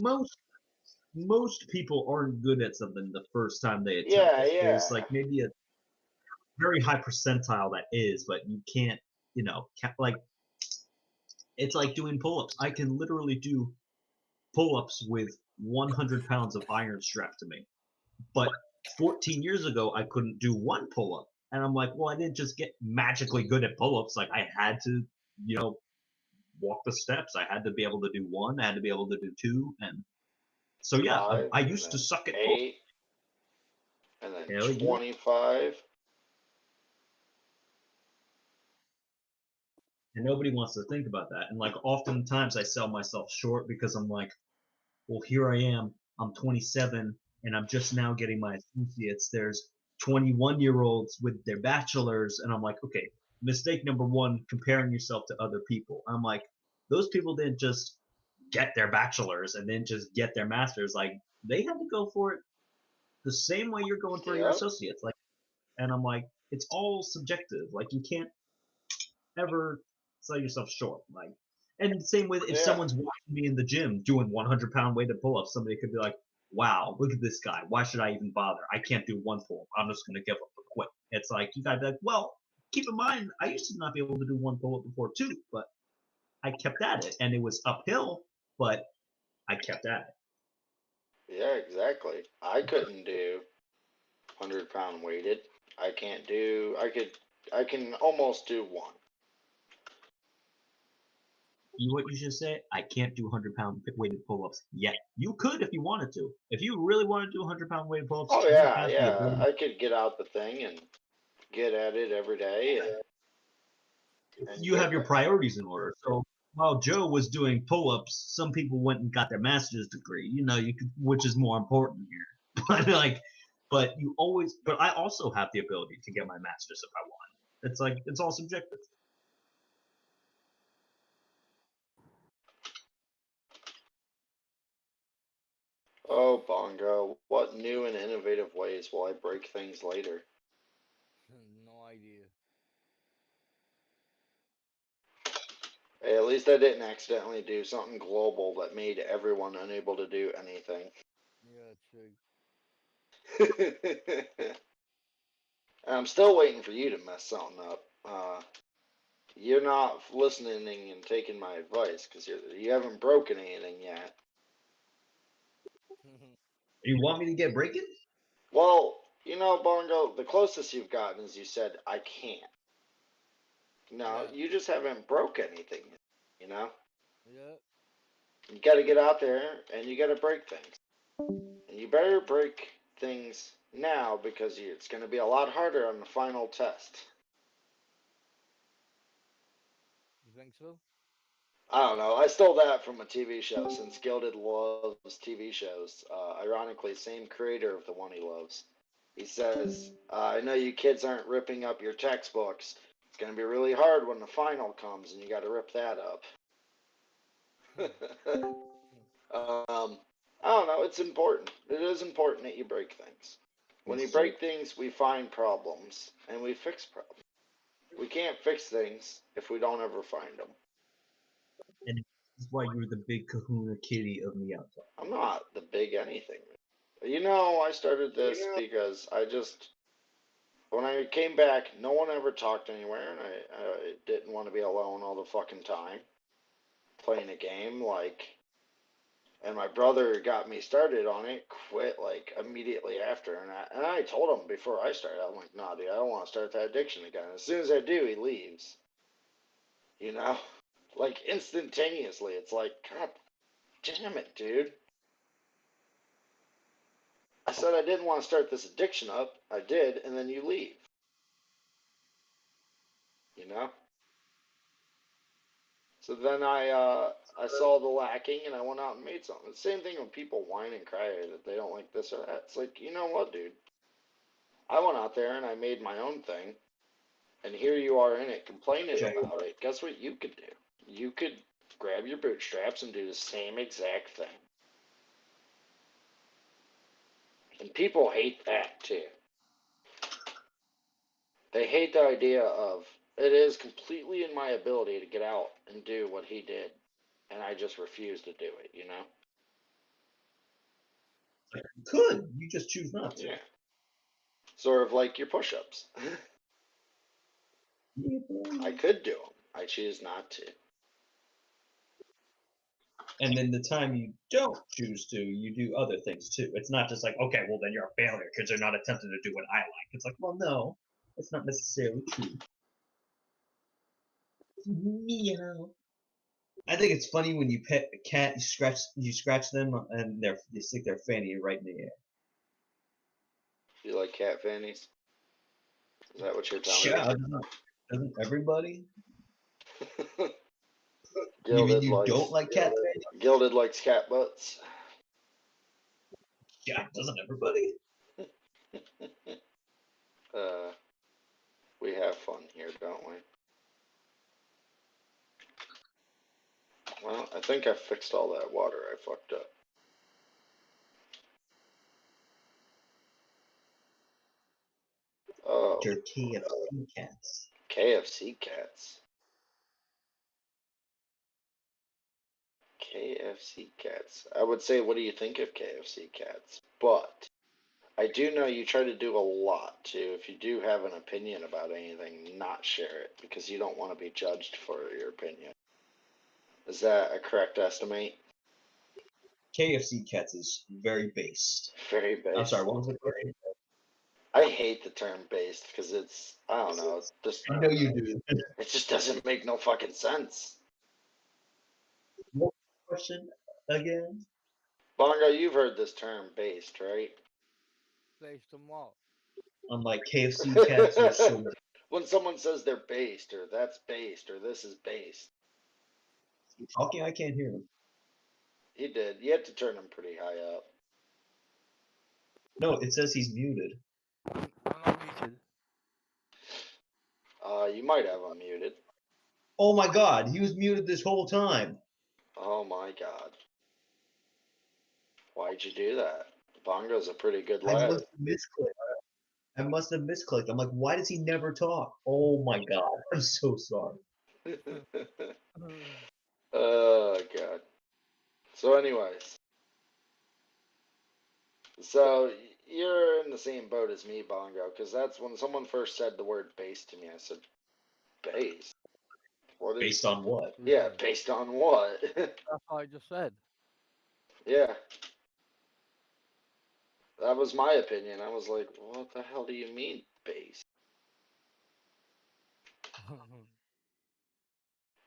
Most people aren't good at something the first time they attempt it. Yeah. There's like maybe a very high percentile that is, but you can't, like, it's like doing pull-ups. I can literally do pull-ups with 100 pounds of iron strapped to me. But 14 years ago, I couldn't do one pull-up. And I'm like, well, I didn't just get magically good at pull-ups. Like, I had to, walk the steps. I had to be able to do 1. I had to be able to do 2. And so, yeah, 5, I used to suck at 8, and then Hell 25. And nobody wants to think about that. And like oftentimes I sell myself short because I'm like, well, here I am. I'm 27 and I'm just now getting my associates. There's 21-year-olds with their bachelors, and I'm like, okay, mistake number one, comparing yourself to other people. I'm like, those people didn't just get their bachelors and then just get their masters. Like they had to go for it the same way you're going for your Yep. associates. Like, and I'm like, it's all subjective. Like you can't ever sell yourself short. Like, and the same with if Yeah. someone's watching me in the gym doing 100-pound weighted pull-ups, somebody could be like, "Wow, look at this guy. Why should I even bother? I can't do one pull-up. I'm just gonna give up and quit." It's like you gotta be like, "Well, keep in mind, I used to not be able to do one pull-up before too, but I kept at it, and it was uphill, but I kept at it." Yeah, exactly. I couldn't do 100-pound weighted. I can't do. I can almost do one. What you should say? I can't do 100-pound weighted pull-ups yet. You could if you wanted to. If you really want to do 100-pound weighted pull-ups, Oh you yeah, have the yeah. ability. I could get out the thing and get at it every day and You get have your there. priorities in order. So while Joe was doing pull-ups, some people went and got their master's degree. You know, you could, which is more important here. But like, but you always. But I also have the ability to get my master's if I want. It's like it's all subjective. Oh, Bongo, what new and innovative ways will I break things later? No idea. Hey, at least I didn't accidentally do something global that made everyone unable to do anything. Yeah, true. I'm still waiting for you to mess something up. You're not listening and taking my advice because you haven't broken anything yet. You want me to get breaking? Well, Bongo, the closest you've gotten is you said, I can't. No, Yeah. you just haven't broke anything, you know? Yeah. You gotta get out there and you gotta break things. And you better break things now because it's gonna be a lot harder on the final test. You think so? I don't know. I stole that from a TV show since Gilded loves TV shows. Ironically, same creator of the one he loves. He says, I know you kids aren't ripping up your textbooks. It's going to be really hard when the final comes and you got to rip that up. I don't know. It's important. It is important that you break things. When you break things, we find problems and we fix problems. We can't fix things if we don't ever find them. And this is why you're the big Kahuna Kitty of Meowth. I'm not the big anything. I started this because when I came back, no one ever talked anywhere, and I didn't want to be alone all the fucking time playing a game. And my brother got me started on it, quit like immediately after, and I told him before I started, I'm like, nah, dude, I don't want to start that addiction again. As soon as I do, he leaves. Like instantaneously. It's like, God damn it, dude. I said I didn't want to start this addiction up. I did, and then you leave. You know? So then I saw the lacking and I went out and made something. The same thing when people whine and cry that they don't like this or that. It's like, you know what, dude? I went out there and I made my own thing, and here you are in it complaining about it. Guess what you could do? You could grab your bootstraps and do the same exact thing. And people hate that too. They hate the idea of it is completely in my ability to get out and do what he did, and I just refuse to do it, you know? You could. You just choose not to. Yeah. Sort of like your push ups. I could do them. I choose not to. And then the time you don't choose to, you do other things too. It's not just like, okay, well then you're a failure because you're not attempting to do what I like. It's like, well, no, that's not necessarily true. Meow. I think it's funny when you pet a cat, you scratch them, and they stick their fanny right in the air. Do you like cat fannies? Is that what you're telling Sure, doesn't everybody? You mean Gilded you likes don't like cat? Gilded likes cat butts. Yeah, doesn't everybody? We have fun here, don't we? Well, I think I fixed all that water I fucked up. Oh, Your KFC cats. KFC cats. KFC cats. I would say, what do you think of KFC cats? But I do know you try to do a lot to, if you do have an opinion about anything, not share it because you don't want to be judged for your opinion. Is that a correct estimate? KFC cats is very based. Very based. I'm sorry, what was it? I hate the term based because it's, I don't know, it's just, I know you do. it just doesn't make no fucking sense. What question again? Bongo, you've heard this term based, right? Based on what? I'm like KFC cats are so. When someone says they're based, or that's based, or this is based. Talking, I can't hear him. You did. You had to turn him pretty high up. No, it says he's muted. I'm not muted. You might have him muted. Oh my god, he was muted this whole time. Oh my god. Why'd you do that? Bongo's a pretty good I lad. must have misclicked. I must have misclicked. I'm like, why does he never talk? Oh my god, I'm so sorry. Oh god. So anyways. So you're in the same boat as me, Bongo, because that's when someone first said the word base to me, I said, base? What is Based on what? Yeah, based on what? That's what I just said. Yeah. That was my opinion. I was like, what the hell do you mean base?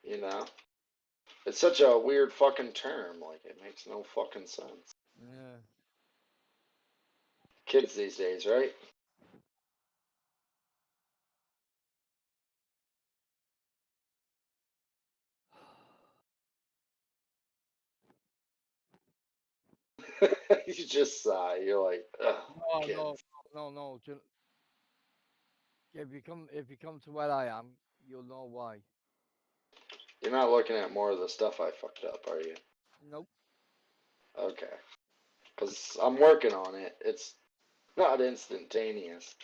You know? It's such a weird fucking term. Like, it makes no fucking sense. Yeah. Kids these days, right? You just sigh. You're like, ugh, No, kids. no. If you come to where I am, you'll know why. You're not looking at more of the stuff I fucked up, are you? Nope. Okay. Because I'm working on it. It's not instantaneous.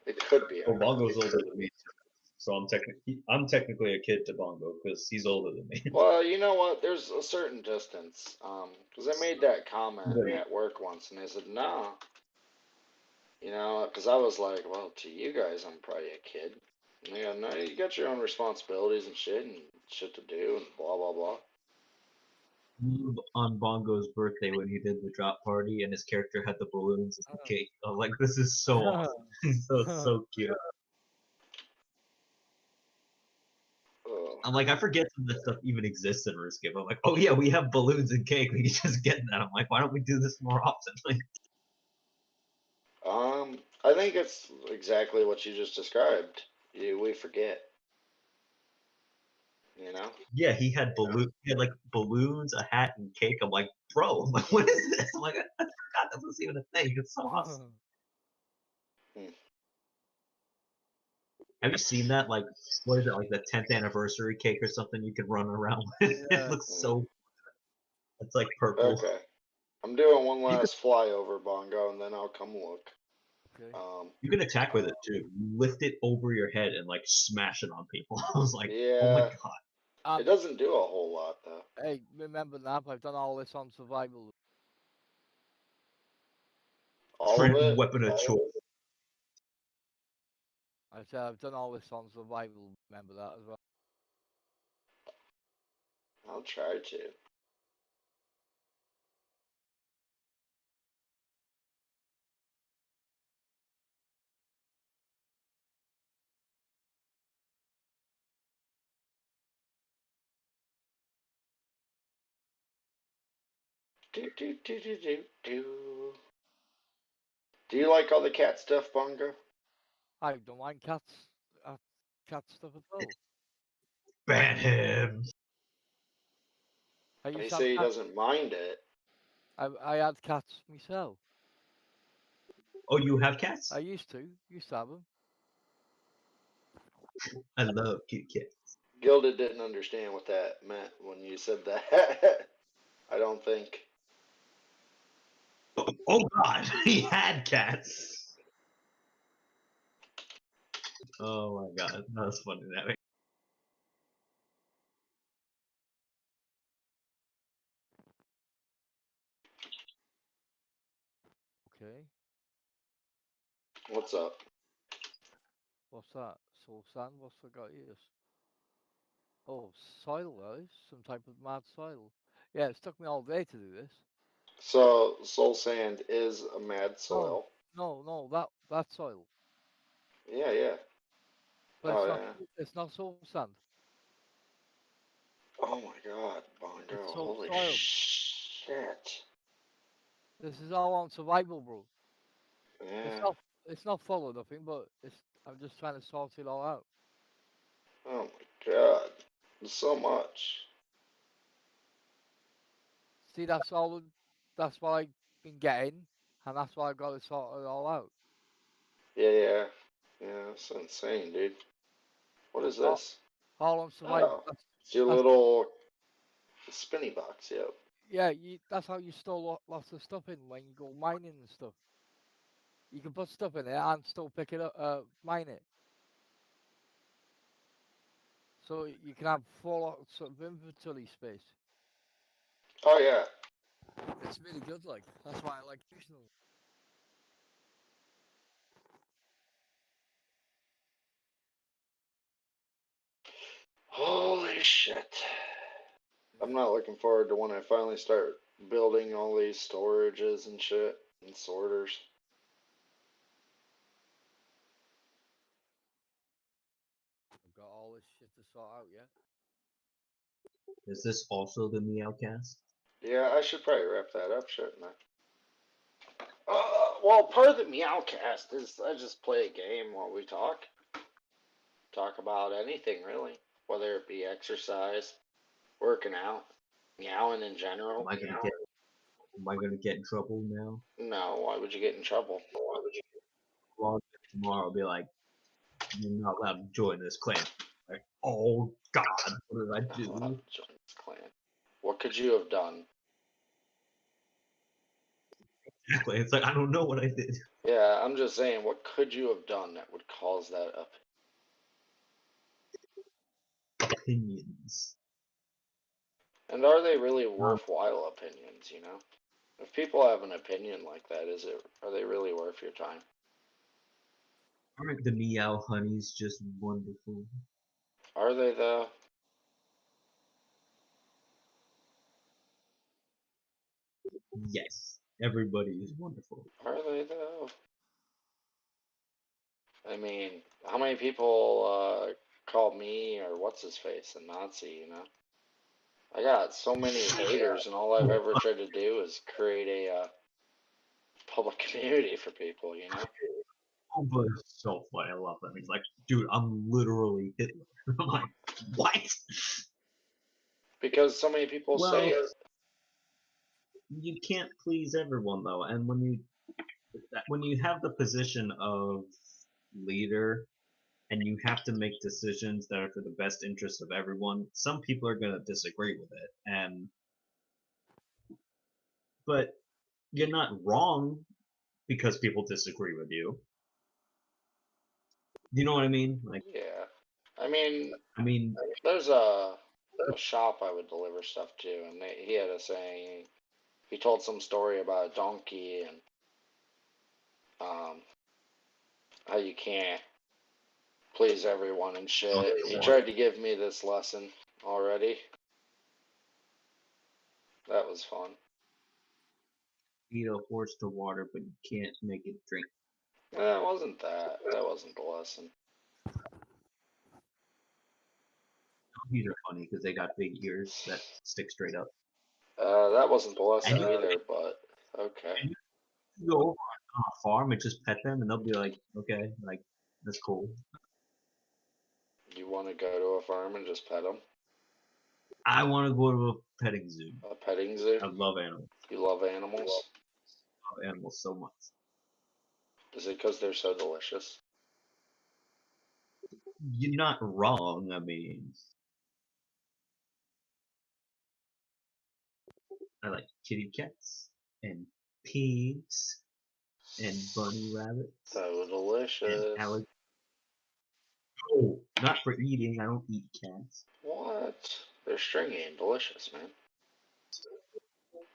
It could be. Oh, Bongo's older than me, so I'm technically a kid to Bongo because he's older than me. Well, you know what? There's a certain distance. Because I made that comment Right. at work once, and they said, "No." You know, because I was like, "Well, to you guys, I'm probably a kid." And they go, "No, you got your own responsibilities and shit to do, and blah blah blah." On Bongo's birthday when he did the drop party and his character had the balloons and the cake. I was like, this is so awesome. so cute. Ugh. I'm like, I forget some of this stuff even exists in RuneScape. I'm like, oh yeah, we have balloons and cake. We can just get that. I'm like, why don't we do this more often? Like, I think it's exactly what you just described. We forget. You know? yeah, he had like balloons, a hat, and cake. I'm like, bro, I'm like, what is this? I'm like, I forgot that was even a thing. It's so awesome. Have you seen that? Like, what is it? Like the 10th anniversary cake or something you could run around with? Yeah. It looks so. It's like purple. Okay. I'm doing one last flyover, Bongo, and then I'll come look. Okay. You can attack with it too. You lift it over your head and like smash it on people. I was like, Yeah. oh my god. It doesn't do a whole lot, though. Hey, remember that I've done all this on survival. All Friend of it? weapon of choice. I said I've done all this on survival. Remember that as well. I'll try to. Do, do, do, do, do, do. Do you like all the cat stuff, Bongo? I don't mind cats. Cat stuff at all. Ban him. I He used to say he have cats. doesn't mind it. I had cats myself. Oh, you have cats? I used to have them. I love cute cats. Gilda didn't understand what that meant when you said that. I don't think. Oh God, he had cats. Oh my God, that was funny. That way. Okay. What's up? What's that? Soul sand? What's I got here? Oh, soil, that is. Some type of mad soil. Yeah, it's took me all day to do this. So soul sand is a mad No, soil. no, that soil. Yeah, yeah. But Oh yeah. it's not soul sand. Oh my God, Bongo! It's soul Holy soil. shit! This is all on survival, bro. Yeah. It's not full of nothing, but I'm just trying to sort it all out. Oh my God! There's so much. See, that's what I've been getting, and that's why I've got to sort it all out. Yeah, yeah, yeah. That's insane, dude. What is All, this? all on survival. Oh, it's your That's little spinny box. Yep. yeah. That's how you store lots of stuff in when you go mining and stuff. You can put stuff in it and still pick it up, mine it. So you can have full lots of inventory space. Oh yeah. It's really good, like that's why I like using them. Holy shit! I'm not looking forward to when I finally start building all these storages and shit and sorters. I've got all this shit to sort out yet. Is this also the Meowcast? Yeah, I should probably wrap that up, shouldn't I? Well, part of the Meowcast is I just play a game while we talk. Talk about anything really, whether it be exercise, working out, meowing in general. Am I gonna get in trouble now? No, why would you get in trouble? Well, tomorrow I'll be like, you're not allowed to join this clan. Like, oh God, what did I Not allowed do? to join this clan. What could you have done? Exactly. It's like I don't know what I did. Yeah, I'm just saying, what could you have done that would cause that up? Opinions. And are they really worthwhile opinions, you know? If people have an opinion like that, are they really worth your time? Aren't the Meow Honeys just wonderful? Are they though? Yes, everybody is wonderful. Are they though? I mean, how many people call me or what's his face a Nazi, you know? I got so many haters, and all I've ever tried to do is create a public community for people, you know? Oh, but it's so funny. I love that. He's like, dude, I'm literally Hitler. I'm like, what? Because so many people Well, say it. you can't please everyone though, and when you have the position of leader and you have to make decisions that are for the best interest of everyone, some people are going to disagree with it, and but you're not wrong because people disagree with you. You know what I mean? Like, Yeah. I mean, I mean, there's a shop I would deliver stuff to, and he had a saying. He told some story about a donkey and how you can't please everyone and shit. He tried to give me this lesson already. That was fun. feed a horse to water, but you can't make it drink. It wasn't that. That wasn't the lesson. Donkeys are funny because they got big ears that stick straight up. That wasn't the lesson And you, either, but okay. and you go over on a farm and just pet them, and they'll be like, okay, like that's cool. You want to go to a farm and just pet them? I want to go to a petting zoo. A petting zoo? I love animals. You love animals? I love animals so much. Is it because they're so delicious? You're not wrong. I mean, I like kitty cats and pigs and bunny rabbits So and delicious. alligators. Oh, not for eating. I don't eat cats. What? They're stringy and delicious, man.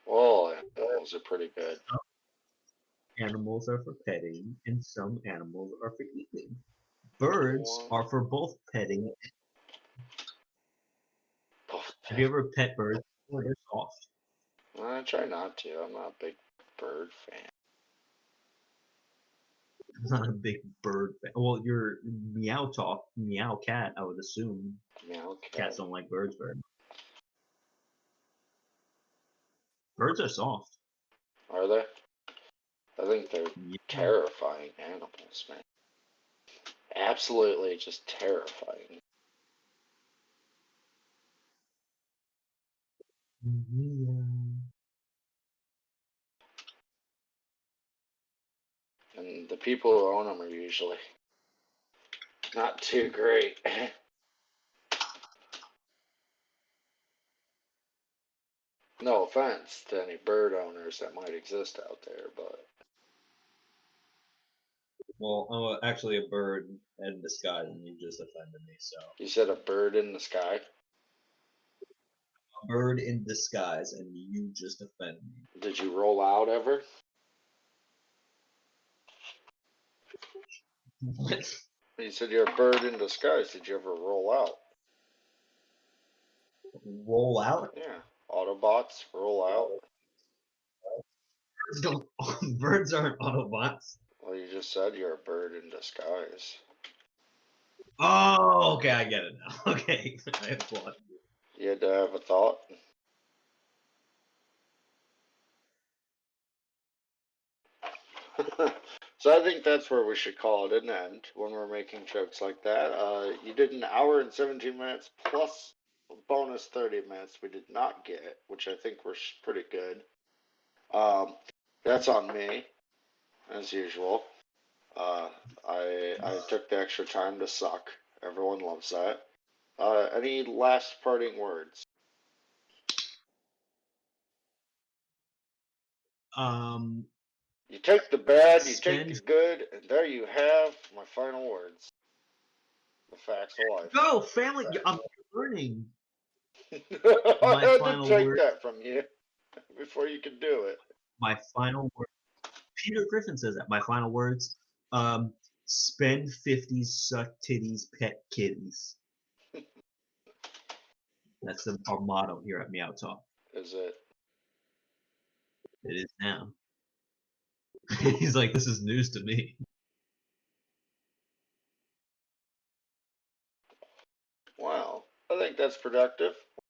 All animals are pretty good. Animals are for petting, and some animals are for eating. Birds What? are for both petting. Both Have you ever pet birds? Oh, they're soft. I try not to. I'm not a big bird fan. I'm not a big bird fan. Well, your meow cat, I would assume. Meow cat. Cats don't like birds very much. Birds are soft. Are they? I think they're Yeah. terrifying animals, man. Absolutely just terrifying. And the people who own them are usually not too great. No offense to any bird owners that might exist out there, but Well, I'm actually a bird in disguise, and you just offended me. So, you said a bird in the sky. a bird in disguise, and you just offended me. Did you roll out ever? What? You said you're a bird in disguise. Did you ever roll out? Roll out? Yeah. Autobots roll out. Birds don't. Birds aren't Autobots. Well, you just said you're a bird in disguise. Oh, okay, I get it now. Okay, I applaud you. You had to have a thought. So I think that's where we should call it an end when we're making jokes like that. You did an hour and 17 minutes plus bonus 30 minutes we did not get, which I think were pretty good. That's on me, as usual. I took the extra time to suck. Everyone loves that. Any last parting words? You take the bad, you take the good, and there you have my final words. The facts of life. Go, family. I'm learning. I My had to final take word. that from you before you could do it. My final word. Peter Griffin says that. My final words. Spend 50s, suck titties, pet kittens. That's our motto here at Meow Talk. Is it? It is now. He's like, this is news to me. Wow. I think that's productive.